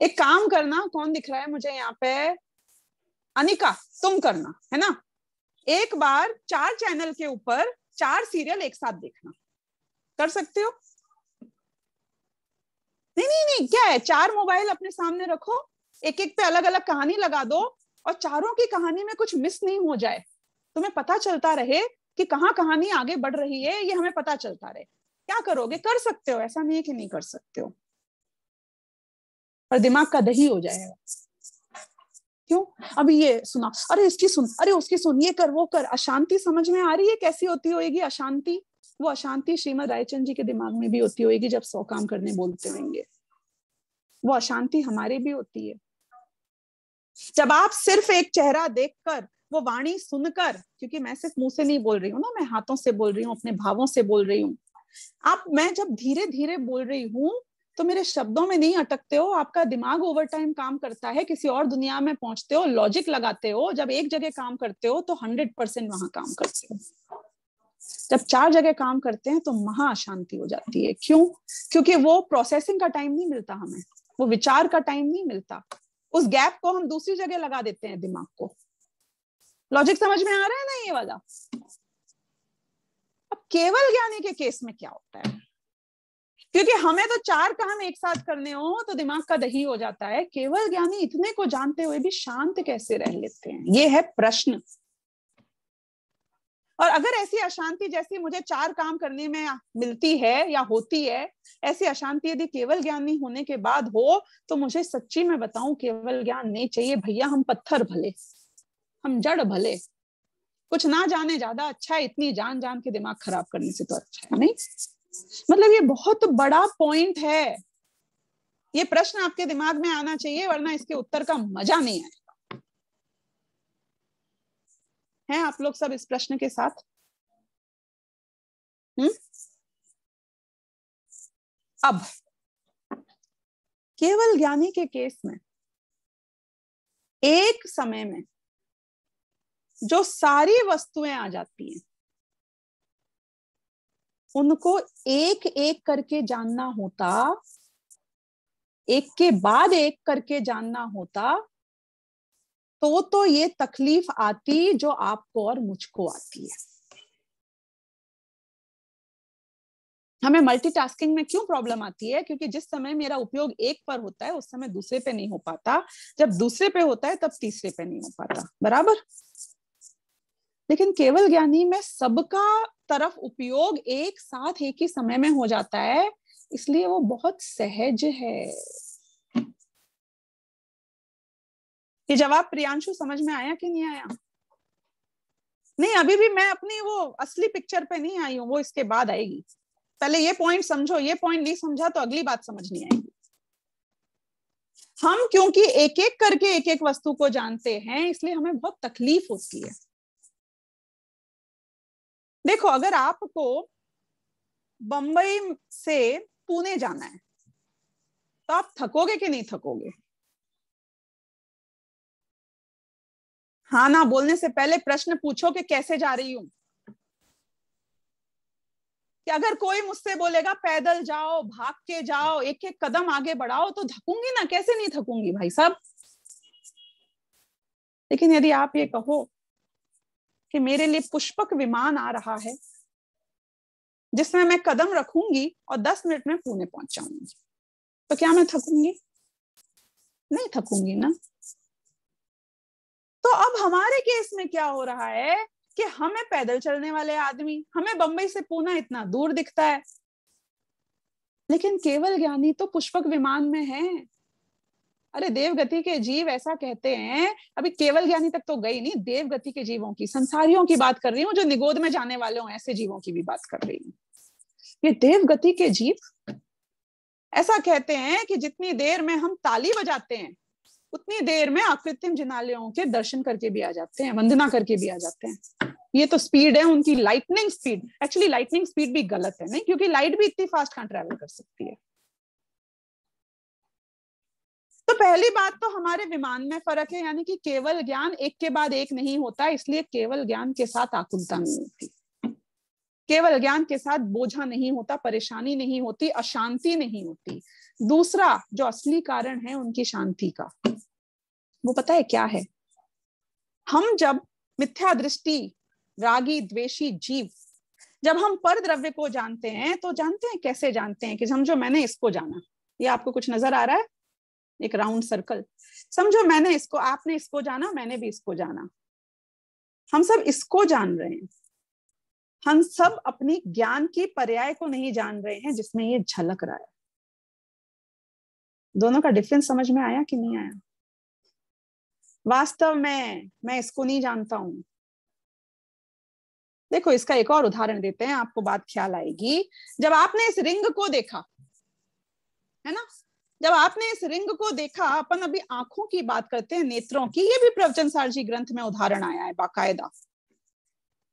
एक काम करना, कौन दिख रहा है मुझे यहाँ पे? अनिका, तुम करना है ना। एक बार 4 चैनल के ऊपर 4 सीरियल एक साथ देखना। कर सकते हो? नहीं नहीं नहीं, क्या है, 4 मोबाइल अपने सामने रखो, एक एक पे अलग अलग कहानी लगा दो, और चारों की कहानी में कुछ मिस नहीं हो जाए, तुम्हें पता चलता रहे कि कहाँ कहानी आगे बढ़ रही है, ये हमें पता चलता रहे। क्या करोगे? कर सकते हो, ऐसा नहीं है कि नहीं कर सकते हो, पर दिमाग का दही हो जाएगा। क्यों? अभी ये सुना, अरे इसकी सुन, अरे उसकी सुन, ये कर वो कर। अशांति समझ में आ रही है कैसी होती होगी अशांति? वो अशांति श्रीमद रायचंद जी के दिमाग में भी होती होगी जब 100 काम करने बोलते होंगे। वो अशांति हमारी भी होती है जब आप सिर्फ एक चेहरा देखकर, वो वाणी सुनकर, क्योंकि मैं सिर्फ मुंह से नहीं बोल रही हूँ ना, मैं हाथों से बोल रही हूँ, अपने भावों से बोल रही हूँ। मैं जब धीरे धीरे बोल रही हूँ तो मेरे शब्दों में नहीं अटकते हो, आपका दिमाग ओवर टाइम काम करता है, किसी और दुनिया में पहुंचते हो, लॉजिक लगाते हो। जब एक जगह काम करते हो तो 100% वहां काम करते हो। जब 4 जगह काम करते हैं तो महा अशांति हो जाती है। क्यों? क्योंकि वो प्रोसेसिंग का टाइम नहीं मिलता हमें, वो विचार का टाइम नहीं मिलता। उस गैप को हम दूसरी जगह लगा देते हैं दिमाग को। लॉजिक समझ में आ रहा है ना ये वाला? अब केवल ज्ञानी के केस में क्या होता है? क्योंकि हमें तो 4 काम एक साथ करने हो तो दिमाग का दही हो जाता है। केवल ज्ञानी इतने को जानते हुए भी शांत कैसे रह लेते हैं, ये है प्रश्न। और अगर ऐसी अशांति जैसी मुझे 4 काम करने में मिलती है या होती है, ऐसी अशांति यदि केवल ज्ञानी होने के बाद हो, तो मुझे सच्ची में बताऊं, केवल ज्ञान नहीं चाहिए भैया। हम पत्थर भले, हम जड़ भले, कुछ ना जाने ज्यादा अच्छा है। इतनी जान जान के दिमाग खराब करने से तो अच्छा है नहीं। मतलब ये बहुत बड़ा पॉइंट है। ये प्रश्न आपके दिमाग में आना चाहिए, वरना इसके उत्तर का मजा नहीं आएगा। हैं आप लोग सब इस प्रश्न के साथ? अब केवल ज्ञानी के केस में एक समय में जो सारी वस्तुएं आ जाती हैं, उनको एक एक करके जानना होता, एक के बाद एक करके जानना होता, तो ये तकलीफ आती जो आपको और मुझको आती है। हमें मल्टीटास्किंग में क्यों प्रॉब्लम आती है? क्योंकि जिस समय मेरा उपयोग एक पर होता है उस समय दूसरे पे नहीं हो पाता, जब दूसरे पे होता है तब तीसरे पे नहीं हो पाता। बराबर? लेकिन केवल ज्ञानी में सबका तरफ उपयोग एक साथ एक ही समय में हो जाता है, इसलिए वो बहुत सहज है। ये जवाब प्रियांशु समझ में आया कि नहीं आया? नहीं, अभी भी मैं अपनी वो असली पिक्चर पे नहीं आई हूं, वो इसके बाद आएगी। पहले ये पॉइंट समझो, ये पॉइंट नहीं समझा तो अगली बात समझ नहीं आएगी। हम क्योंकि एक एक करके एक एक वस्तु को जानते हैं, इसलिए हमें बहुत तकलीफ होती है। देखो, अगर आपको बंबई से पुणे जाना है तो आप थकोगे कि नहीं थकोगे? हाँ ना बोलने से पहले प्रश्न पूछो कि कैसे जा रही हूं। कि अगर कोई मुझसे बोलेगा पैदल जाओ, भाग के जाओ, एक एक कदम आगे बढ़ाओ, तो थकूंगी ना, कैसे नहीं थकूंगी भाई साहब। लेकिन यदि आप ये कहो कि मेरे लिए पुष्पक विमान आ रहा है जिसमें मैं कदम रखूंगी और 10 मिनट में पुणे पहुंच जाऊंगी, तो क्या मैं थकूंगी? नहीं थकूंगी ना। तो अब हमारे केस में क्या हो रहा है कि हमें पैदल चलने वाले आदमी, हमें बंबई से पुणे इतना दूर दिखता है, लेकिन केवल ज्ञानी तो पुष्पक विमान में है। अरे देवगति के जीव ऐसा कहते हैं, अभी केवल ज्ञानी तक तो गई नहीं, देवगति के जीवों की, संसारियों की बात कर रही हूँ, जो निगोद में जाने वाले हो, ऐसे जीवों की भी बात कर रही हूँ। ये देवगति के जीव ऐसा कहते हैं कि जितनी देर में हम ताली बजाते हैं उतनी देर में अकृत्रिम जिनालयों के दर्शन करके भी आ जाते हैं, वंदना करके भी आ जाते हैं। ये तो स्पीड है उनकी, lightning speed. Actually lightning speed भी गलत है, नहीं, क्योंकि लाइट भी इतनी फास्ट कहां ट्रेवल कर सकती है। तो पहली बात तो हमारे विमान में फर्क है, यानी कि केवल ज्ञान एक के बाद एक नहीं होता, इसलिए केवल ज्ञान के साथ आकुलता नहीं होती, केवल ज्ञान के साथ बोझा नहीं होता, परेशानी नहीं होती, अशांति नहीं होती। दूसरा जो असली कारण है उनकी शांति का, वो पता है क्या है? हम जब मिथ्या दृष्टि, रागी द्वेषी जीव, जब हम पर द्रव्य को जानते हैं, तो जानते हैं कैसे जानते हैं? कि समझो मैंने इसको जाना, ये आपको कुछ नजर आ रहा है, एक राउंड सर्कल, समझो मैंने इसको, आपने इसको जाना, मैंने भी इसको जाना, हम सब इसको जान रहे हैं, हम सब अपनी ज्ञान की पर्याय को नहीं जान रहे हैं जिसमें ये झलक रहा है। दोनों का डिफरेंस समझ में आया कि नहीं आया? वास्तव में मैं इसको नहीं जानता हूं। देखो इसका एक और उदाहरण देते हैं, आपको बात ख्याल आएगी। जब आपने इस रिंग को देखा है ना, जब आपने इस रिंग को देखा, अपन अभी आंखों की बात करते हैं, नेत्रों की, ये भी प्रवचन सार जी ग्रंथ में उदाहरण आया है बाकायदा,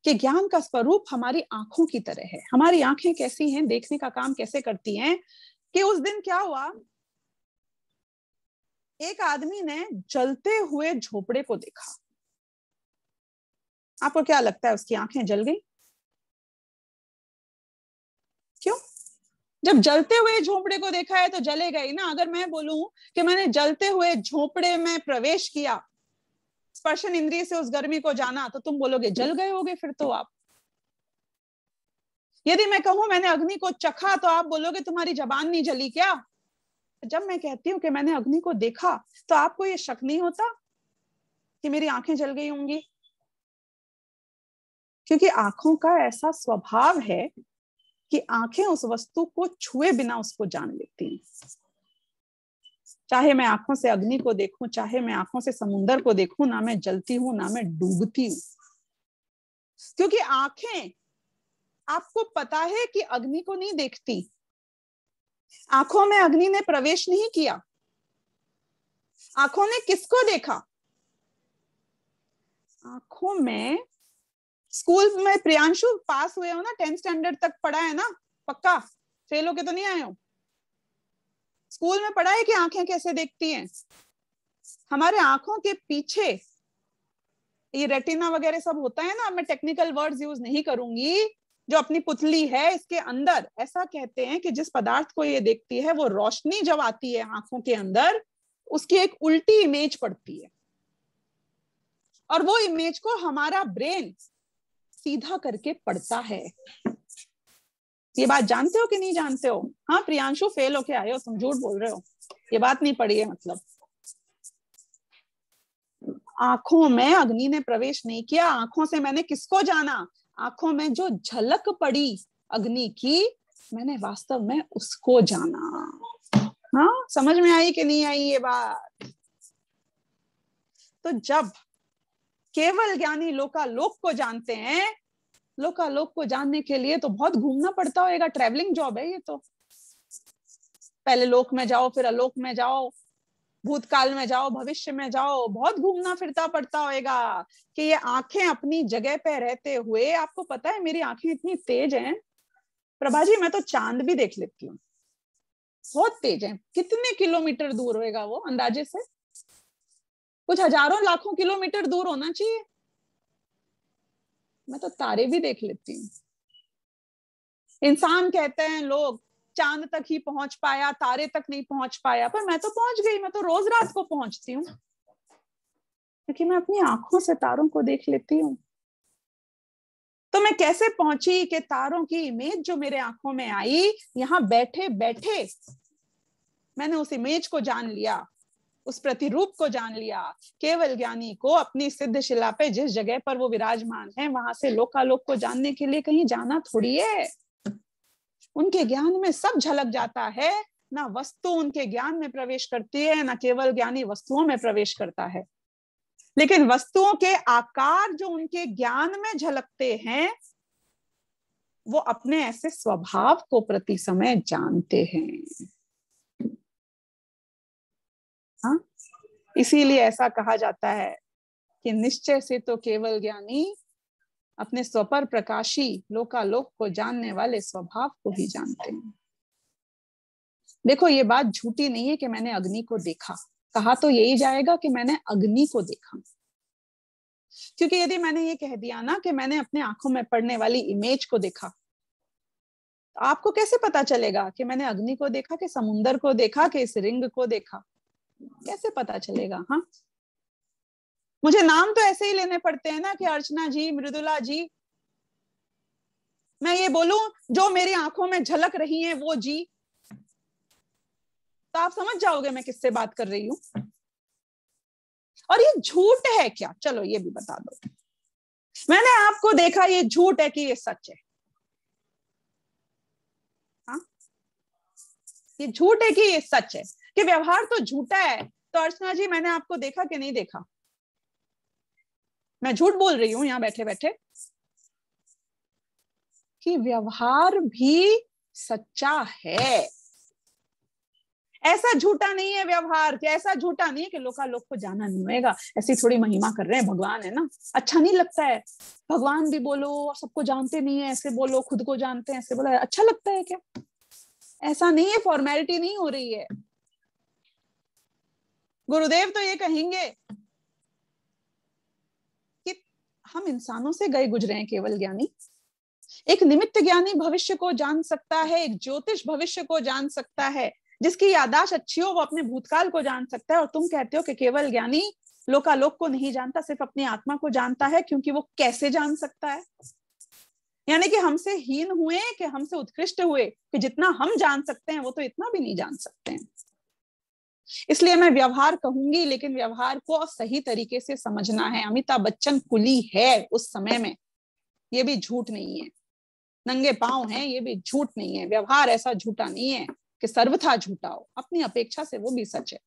कि ज्ञान का स्वरूप हमारी आंखों की तरह है। हमारी आंखें कैसी हैं, देखने का काम कैसे करती हैं? कि उस दिन क्या हुआ, एक आदमी ने जलते हुए झोपड़े को देखा। आपको क्या लगता है, उसकी आंखें जल गई? क्यों? जब जलते हुए झोपड़े को देखा है तो जलेगा ही ना। अगर मैं बोलूं कि मैंने जलते हुए झोपड़े में प्रवेश किया, स्पर्शन इंद्रिय से उस गर्मी को जाना, तो तुम बोलोगे जल गए होगे फिर तो आप। यदि मैं कहूं मैंने अग्नि को चखा, तो आप बोलोगे तुम्हारी जबान नहीं जली क्या? जब मैं कहती हूं कि मैंने अग्नि को देखा, तो आपको ये शक नहीं होता कि मेरी आंखें जल गई होंगी? क्योंकि आंखों का ऐसा स्वभाव है कि आंखें उस वस्तु को छुए बिना उसको जान लेती हैं। चाहे मैं आंखों से अग्नि को देखूं, चाहे मैं आंखों से समुद्र को देखूं, ना मैं जलती हूं ना मैं डूबती हूं। क्योंकि आंखें, आपको पता है कि अग्नि को नहीं देखती, आंखों में अग्नि ने प्रवेश नहीं किया। आंखों ने किसको देखा? आंखों में, स्कूल में प्रियांशु पास हुए हो ना, 10th स्टैंडर्ड तक पढ़ा है ना पक्का? फेल होके तो नहीं आए हो? स्कूल में पढ़ा है कि आंखें कैसे देखती हैं। हमारे आंखों के पीछे ये रेटिना वगैरह सब होता है ना, मैं टेक्निकल वर्ड्स यूज नहीं करूंगी, जो अपनी पुतली है इसके अंदर, ऐसा कहते हैं कि जिस पदार्थ को ये देखती है, वो रोशनी जब आती है आंखों के अंदर, उसकी एक उल्टी इमेज पड़ती है, और वो इमेज को हमारा ब्रेन सीधा करके पढ़ता है। ये बात जानते हो कि नहीं जानते हो? हाँ प्रियांशु, फेल होके आए हो तुम, झूठ बोल रहे हो, ये बात नहीं पढ़ी है मतलब। आंखों में अग्नि ने प्रवेश नहीं किया, आंखों से मैंने किसको जाना? आंखों में जो झलक पड़ी अग्नि की, मैंने वास्तव में उसको जाना। हाँ, समझ में आई कि नहीं आई ये बात? तो जब केवल ज्ञानी लोकालोक को जानते हैं, लोकालोक को जानने के लिए तो बहुत घूमना पड़ता होगा, ट्रैवलिंग जॉब है ये तो। पहले लोक में जाओ, फिर अलोक में जाओ, भूतकाल में जाओ, भविष्य में जाओ, बहुत घूमना फिरता पड़ता होगा। कि ये आंखें अपनी जगह पे रहते हुए, आपको पता है मेरी आंखें इतनी तेज हैं प्रभा जी, मैं तो चांद भी देख लेती हूँ, बहुत तेज है। कितने किलोमीटर दूर होएगा वो अंदाजे से? कुछ हजारों लाखों किलोमीटर दूर होना चाहिए। मैं तो तारे भी देख लेती हूँ। इंसान कहते हैं लोग चांद तक ही पहुंच पाया, तारे तक नहीं पहुंच पाया, पर मैं तो पहुंच गई, मैं तो रोज रात को पहुंचती हूँ, क्योंकि मैं अपनी आंखों से तारों को देख लेती हूँ। तो मैं कैसे पहुंची कि तारों की इमेज जो मेरे आंखों में आई, यहां बैठे बैठे मैंने उस इमेज को जान लिया, उस प्रतिरूप को जान लिया। केवल ज्ञानी को अपनी सिद्ध शिला पे जिस जगह पर वो विराजमान है, वहां से लोकालोक को जानने के लिए कहीं जाना थोड़ी है। उनके ज्ञान में सब झलक जाता है, ना वस्तु उनके ज्ञान में प्रवेश करती है, ना केवल ज्ञानी वस्तुओं में प्रवेश करता है। लेकिन वस्तुओं के आकार जो उनके ज्ञान में झलकते हैं, वो अपने ऐसे स्वभाव को प्रति समय जानते हैं। हाँ, इसीलिए ऐसा कहा जाता है कि निश्चय से तो केवल ज्ञानी अपने स्वपर प्रकाशी लोकालोक को जानने वाले स्वभाव को ही जानते हैं। देखो ये बात झूठी नहीं है कि मैंने अग्नि को देखा, कहा तो यही जाएगा कि मैंने अग्नि को देखा। क्योंकि यदि मैंने ये कह दिया ना कि मैंने अपने आंखों में पड़ने वाली इमेज को देखा, तो आपको कैसे पता चलेगा कि मैंने अग्नि को देखा, कि समुंदर को देखा, कि इस रिंग को देखा? कैसे पता चलेगा? हाँ, मुझे नाम तो ऐसे ही लेने पड़ते हैं ना कि अर्चना जी, मृदुला जी। मैं ये बोलूं जो मेरी आंखों में झलक रही है वो जी, तो आप समझ जाओगे मैं किससे बात कर रही हूं। और ये झूठ है क्या? चलो ये भी बता दो, मैंने आपको देखा, ये झूठ है कि ये सच है? हाँ, ये झूठ है कि ये सच है? कि व्यवहार तो झूठा है, तो अर्चना जी मैंने आपको देखा कि नहीं देखा? मैं झूठ बोल रही हूं यहां बैठे बैठे? कि व्यवहार भी सच्चा है, ऐसा झूठा नहीं है व्यवहार, कि ऐसा झूठा नहीं है कि लोकालोक को जाना नहीं होगा। ऐसी थोड़ी महिमा कर रहे हैं, भगवान है ना, अच्छा नहीं लगता है? भगवान भी बोलो और सबको जानते नहीं है, ऐसे बोलो, खुद को जानते हैं ऐसे बोलो, अच्छा लगता है क्या? ऐसा नहीं है, फॉर्मेलिटी नहीं हो रही है। गुरुदेव तो ये कहेंगे कि हम इंसानों से गए गुजरे हैं केवल ज्ञानी। एक निमित्त ज्ञानी भविष्य को जान सकता है, एक ज्योतिष भविष्य को जान सकता है, जिसकी याददाश्त अच्छी हो वो अपने भूतकाल को जान सकता है। और तुम कहते हो कि केवल ज्ञानी लोकालोक को नहीं जानता, सिर्फ अपनी आत्मा को जानता है, क्योंकि वो कैसे जान सकता है? यानी कि हमसे हीन हुए कि हमसे उत्कृष्ट हुए, कि जितना हम जान सकते हैं वो तो इतना भी नहीं जान सकते हैं। इसलिए मैं व्यवहार कहूंगी, लेकिन व्यवहार को सही तरीके से समझना है। अमिताभ बच्चन कुली है उस समय में, ये भी झूठ नहीं है। नंगे पांव हैं, ये भी झूठ नहीं है। व्यवहार ऐसा झूठा नहीं है कि सर्वथा झूठा हो, अपनी अपेक्षा से वो भी सच है।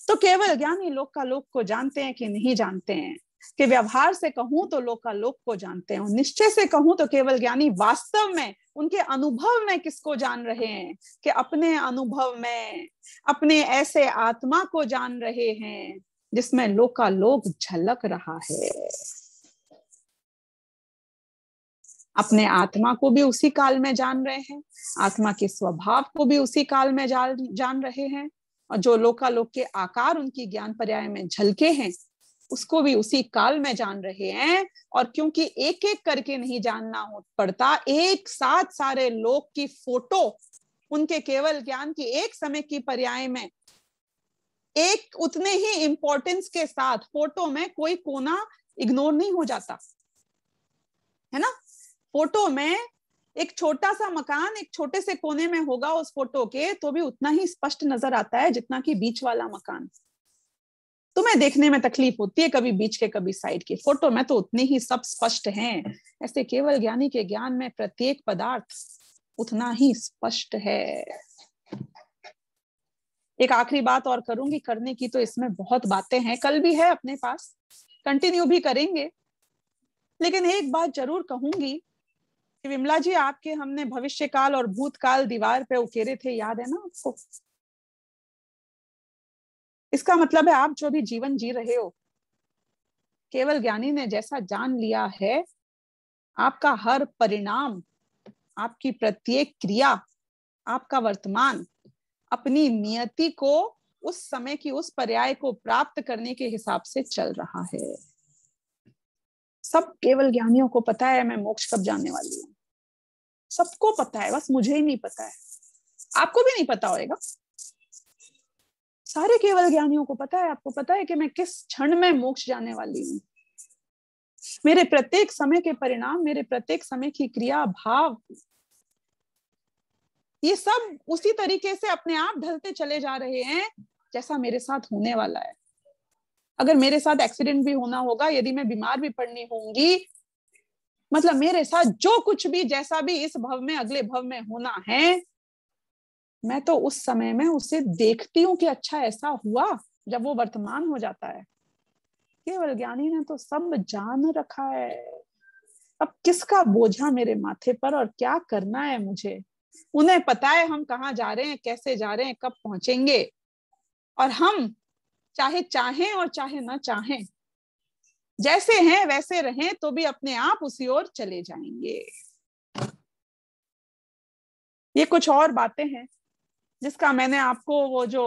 तो केवल ज्ञानी लोकालोक को जानते हैं कि नहीं जानते हैं? कि व्यवहार से कहूं तो लोकालोक को जानते हैं, निश्चय से कहूं तो केवल ज्ञानी वास्तव में उनके अनुभव में किसको जान रहे हैं? कि अपने अनुभव में अपने ऐसे आत्मा को जान रहे हैं जिसमें लोकालोक झलक रहा है। अपने आत्मा को भी उसी काल में जान रहे हैं, आत्मा के स्वभाव को भी उसी काल में जान रहे हैं, और जो लोकालोक के आकार उनकी ज्ञान पर्याय में झलके हैं उसको भी उसी काल में जान रहे हैं। और क्योंकि एक एक करके नहीं जानना पड़ता, एक साथ सारे लोक की फोटो उनके केवल ज्ञान की एक समय की पर्याय में एक उतने ही इंपॉर्टेंस के साथ, फोटो में कोई कोना इग्नोर नहीं हो जाता है ना। फोटो में एक छोटा सा मकान एक छोटे से कोने में होगा उस फोटो के, तो भी उतना ही स्पष्ट नजर आता है जितना कि बीच वाला मकान। तुम्हें देखने में तकलीफ होती है कभी बीच के कभी साइड के, फोटो में तो उतने ही सब स्पष्ट हैं। ऐसे केवल ज्ञानी के ज्ञान में प्रत्येक पदार्थ उतना ही स्पष्ट है। एक आखिरी बात और करूंगी, करने की तो इसमें बहुत बातें हैं, कल भी है अपने पास, कंटिन्यू भी करेंगे, लेकिन एक बात जरूर कहूंगी कि विमला जी, आपके हमने भविष्य काल और भूतकाल दीवार पे उकेरे थे, याद है ना आपको? इसका मतलब है आप जो भी जीवन जी रहे हो, केवल ज्ञानी ने जैसा जान लिया है, आपका हर परिणाम, आपकी प्रत्येक क्रिया, आपका वर्तमान अपनी नियति को, उस समय की उस पर्याय को प्राप्त करने के हिसाब से चल रहा है। सब केवल ज्ञानियों को पता है मैं मोक्ष कब जाने वाली हूँ, सबको पता है, बस मुझे ही नहीं पता है, आपको भी नहीं पता होगा। सारे केवल ज्ञानियों को पता है, आपको पता है कि मैं किस क्षण में मोक्ष जाने वाली हूँ। मेरे प्रत्येक समय के परिणाम, मेरे प्रत्येक समय की क्रिया भाव, ये सब उसी तरीके से अपने आप ढलते चले जा रहे हैं जैसा मेरे साथ होने वाला है। अगर मेरे साथ एक्सीडेंट भी होना होगा, यदि मैं बीमार भी पड़नी होंगी, मतलब मेरे साथ जो कुछ भी जैसा भी इस भव में अगले भव में होना है, मैं तो उस समय में उसे देखती हूँ कि अच्छा ऐसा हुआ, जब वो वर्तमान हो जाता है। केवल ज्ञानी ने तो सब जान रखा है। अब किसका बोझा मेरे माथे पर और क्या करना है मुझे? उन्हें पता है हम कहाँ जा रहे हैं, कैसे जा रहे हैं, कब पहुंचेंगे। और हम चाहे चाहें और चाहे ना चाहें, जैसे हैं वैसे रहें तो भी अपने आप उसी ओर चले जाएंगे। ये कुछ और बातें हैं जिसका मैंने आपको वो जो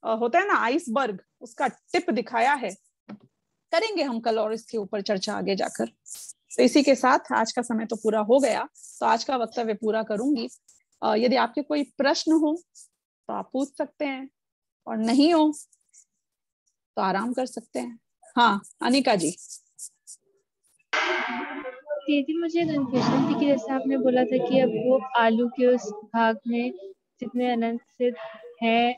होता है ना आइसबर्ग, उसका टिप दिखाया है। करेंगे हम कल और इसके ऊपर चर्चा आगे जाकर। तो इसी के साथ आज का समय तो पूरा हो गया, तो आज का वक्तव्य पूरा करूंगी। यदि आपके कोई प्रश्न हो तो आप पूछ सकते हैं, और नहीं हो तो आराम कर सकते हैं। हाँ अनिका जी। दीदी मुझे कंफ्यूजन थी कि जैसे आपने बोला था कि अब वो आलू के उस भाग में जितने अनंत सिद्ध हैं,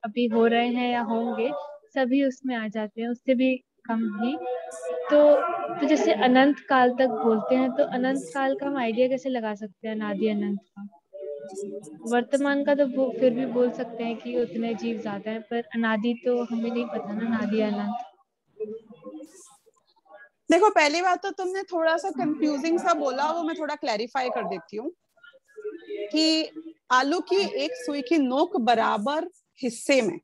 अभी हो रहे हैं या होंगे, सभी उसमें आ जाते हैं, उससे भी कम ही। तो जैसे अनंत काल तक बोलते हैं, तो अनंत काल का हम आइडिया कैसे लगा सकते हैं अनादि अनंत का? वर्तमान का तो वो फिर भी बोल सकते हैं कि उतने जीव ज्यादा है, पर अनादि तो हमें नहीं पता ना, अनादि अनंत। देखो पहली बात तो तुमने थोड़ा सा कंफ्यूजिंग सा बोला, वो मैं थोड़ा क्लैरिफाई कर देती हूँ कि आलू की एक सुई की नोक बराबर हिस्से में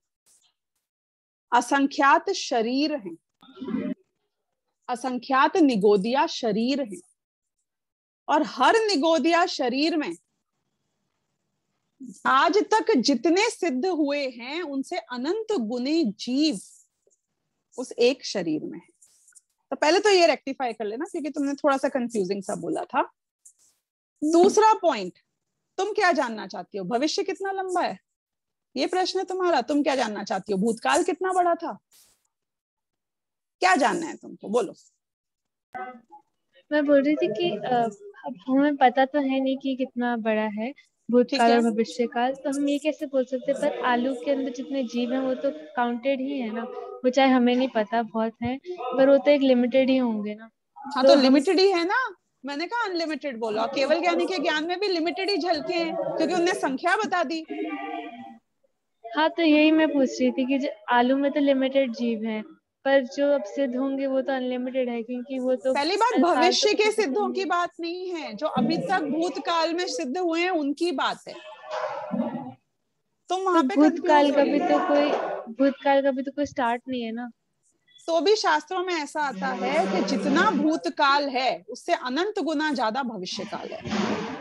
असंख्यात शरीर हैं, असंख्यात निगोदिया शरीर हैं, और हर निगोदिया शरीर में आज तक जितने सिद्ध हुए हैं उनसे अनंत गुने जीव उस एक शरीर में है। तो पहले तो ये रेक्टिफाई कर लेना, क्योंकि तुमने थोड़ा सा कंफ्यूजिंग सा बोला था। दूसरा पॉइंट, तुम क्या जानना चाहती हो? भविष्य कितना लंबा है, ये प्रश्न है तुम्हारा। तुम क्या जानना चाहती हो? भूतकाल कितना बड़ा था? क्या जानना है तुमको, बोलो। मैं बोल रही थी कि अब हमें पता तो है नहीं कि कितना बड़ा है ठीक भूतकाल है, और भविष्य काल, तो हम ये कैसे बोल सकते? पर आलू के अंदर जितने जीव हैं वो तो काउंटेड ही है ना, वो चाहे हमें नहीं पता बहुत है, पर वो तो एक लिमिटेड ही होंगे ना। हाँ तो तो हम लिमिटेड ही है ना। मैंने कहा अनलिमिटेड बोला, केवल ज्ञानी के ज्ञान में भी लिमिटेड ही झलके हैं, क्योंकि उनने संख्या बता दी। हाँ, तो यही मैं पूछ रही थी कि जो आलू में तो लिमिटेड जीव हैं, पर जो अब सिद्ध होंगे वो तो अनलिमिटेड है, क्योंकि वो तो पहली बात, काल तो भविष्य किसी के को सिद्धों की नहीं है। बात नहीं है, जो अभी तक भूतकाल में सिद्ध हुए हैं उनकी बात है। तुम तो वहां पे कंफ्यूज हो रही हो। भूतकाल का भी तो कोई स्टार्ट नहीं है ना। तो भी शास्त्रों में ऐसा आता है कि जितना भूतकाल है उससे अनंत गुना ज्यादा भविष्यकाल है।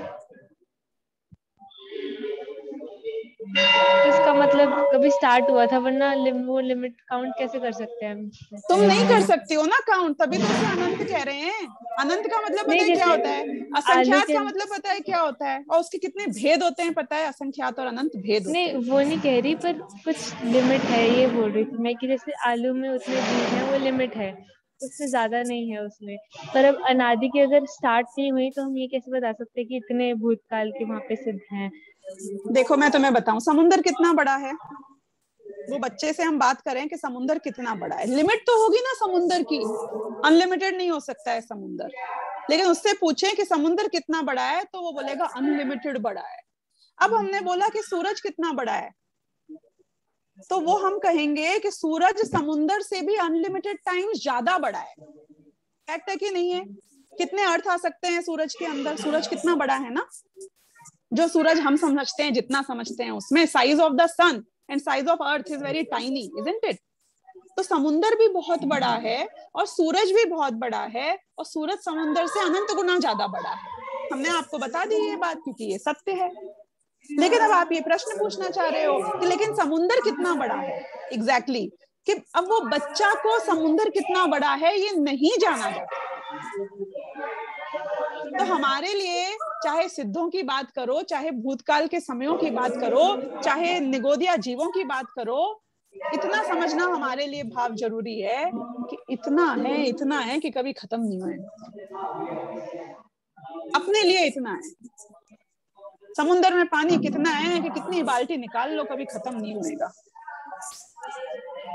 तो इसका मतलब कभी स्टार्ट हुआ था, वरना वो लिमिट काउंट कैसे कर सकते हैं हम? तुम नहीं कर सकती हो ना काउंट, तभी तो उसे अनंत कह रहे हैं। अनंत का मतलब पता नहीं, है क्या जैसे होता है? आलू असंख्यात के का मतलब पता है क्या होता है? और उसके कितने भेद होते हैं पता है? असंख्यात और अनंत भेद होते नहीं, हैं। वो नहीं कह रही, पर कुछ लिमिट है, ये बोल रही थी मैं कि जैसे आलू में उतने जीव हैं वो लिमिट है, उससे ज्यादा नहीं है उसमें। पर अब अनादि की अगर स्टार्ट नहीं हुई तो हम ये कैसे बता सकते हैं कि इतने भूतकाल के वहां पे सिद्ध हैं? देखो मैं तुम्हें बताऊं, समुंदर कितना बड़ा है। वो बच्चे से हम बात करें कि समुंदर कितना बड़ा है, लिमिट तो होगी ना समुंदर की। अनलिमिटेड नहीं हो सकता है समुंदर। लेकिन उससे पूछें कि समुंदर कितना बड़ा है, तो वो बोलेगा अनलिमिटेड बड़ा है। अब हमने बोला कि सूरज कितना बड़ा है, तो वो हम कहेंगे कि सूरज समुंदर से भी अनलिमिटेड टाइम्स ज्यादा बड़ा है। फैक्ट है कि नहीं है? कितने अर्थ आ सकते हैं सूरज के अंदर? सूरज कितना बड़ा है ना। जो सूरज हम समझते हैं, जितना समझते हैं उसमें size of the sun and size of earth is very tiny, isn't it? तो समुंदर भी बहुत बड़ा है और सूरज भी बहुत बड़ा है, और सूरज समुंदर से अनंत गुना ज्यादा बड़ा है। हमने आपको बता दी ये बात, क्योंकि ये सत्य है। लेकिन अब आप ये प्रश्न पूछना चाह रहे हो कि लेकिन समुंदर कितना बड़ा है एग्जैक्टली कि अब वो बच्चा को समुंदर कितना बड़ा है ये नहीं जाना जाता। तो हमारे लिए चाहे सिद्धों की बात करो, चाहे भूतकाल के समयों की बात करो, चाहे निगोदिया जीवों की बात करो, इतना समझना हमारे लिए भाव जरूरी है कि इतना है कि कभी खत्म नहीं होएगा। अपने लिए इतना है। समुंदर में पानी कितना है कि कितनी बाल्टी निकाल लो कभी खत्म नहीं होएगा।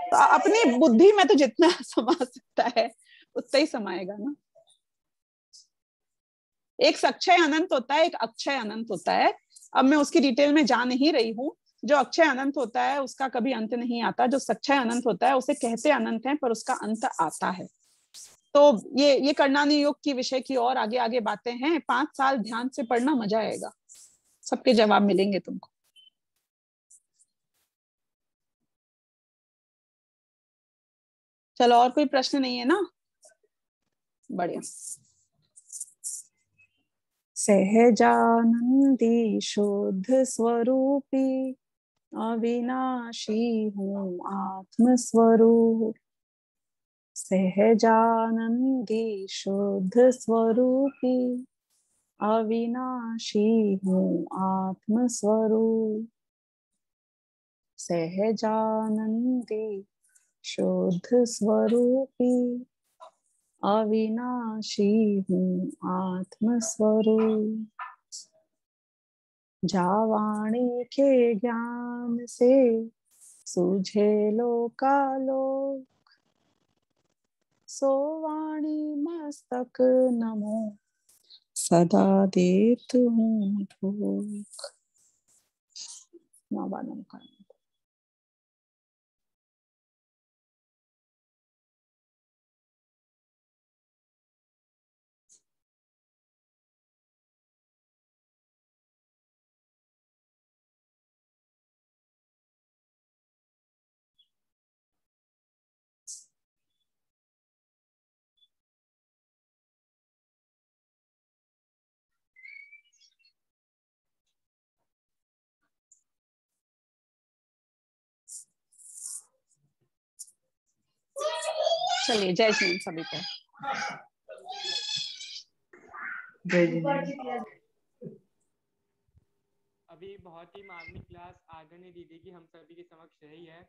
तो अपनी बुद्धि में तो जितना समा सकता है उतना ही समाएगा ना। एक सक्षय अनंत होता है, एक अक्षय अनंत होता है। अब मैं उसकी डिटेल में जा नहीं रही हूँ। जो अक्षय अनंत होता है उसका कभी अंत नहीं आता। जो सक्षय अनंत होता है उसे कहते अनंत है पर उसका अंत आता है। तो ये करणानी योग की विषय की और आगे आगे बातें हैं। 5 साल ध्यान से पढ़ना, मजा आएगा, सबके जवाब मिलेंगे तुमको। चलो, और कोई प्रश्न नहीं है ना? बढ़िया। सहजानंदी शुद्ध स्वरूपी अविनाशी हूँ आत्म स्वरूप। सहजानंदी शुद्ध स्वरूपी अविनाशी हूँ आत्म स्वरूप। सहजानंदी शुद्ध स्वरूपी अविनाशी हूँ आत्म स्वरूप। जावाणी के ज्ञान से सूझे लोकालोक, सोवाणी मस्तक नमो सदा देत हूँ ठोक। नवानम का चलिए जय श्री सभी को। जय जी। अभी बहुत ही मार्मिक क्लास आदरणीय दीदी की हम सभी के समक्ष रही है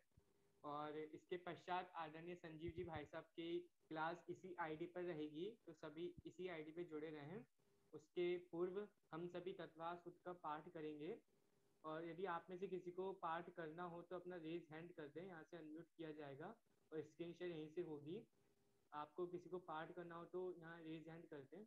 और इसके पश्चात आदरणीय संजीव जी भाई साहब की क्लास इसी आईडी पर रहेगी, तो सभी इसी आईडी पे जुड़े रहें। उसके पूर्व हम सभी तत्वास खुद का पाठ करेंगे और यदि आप में से किसी को पाठ करना हो तो अपना रेज हैंड कर दें, यहाँ से अनम्यूट किया जाएगा और स्क्रीन शेयर यहीं से होगी। आपको किसी को पाठ करना हो तो यहाँ रेज हैंड कर दें।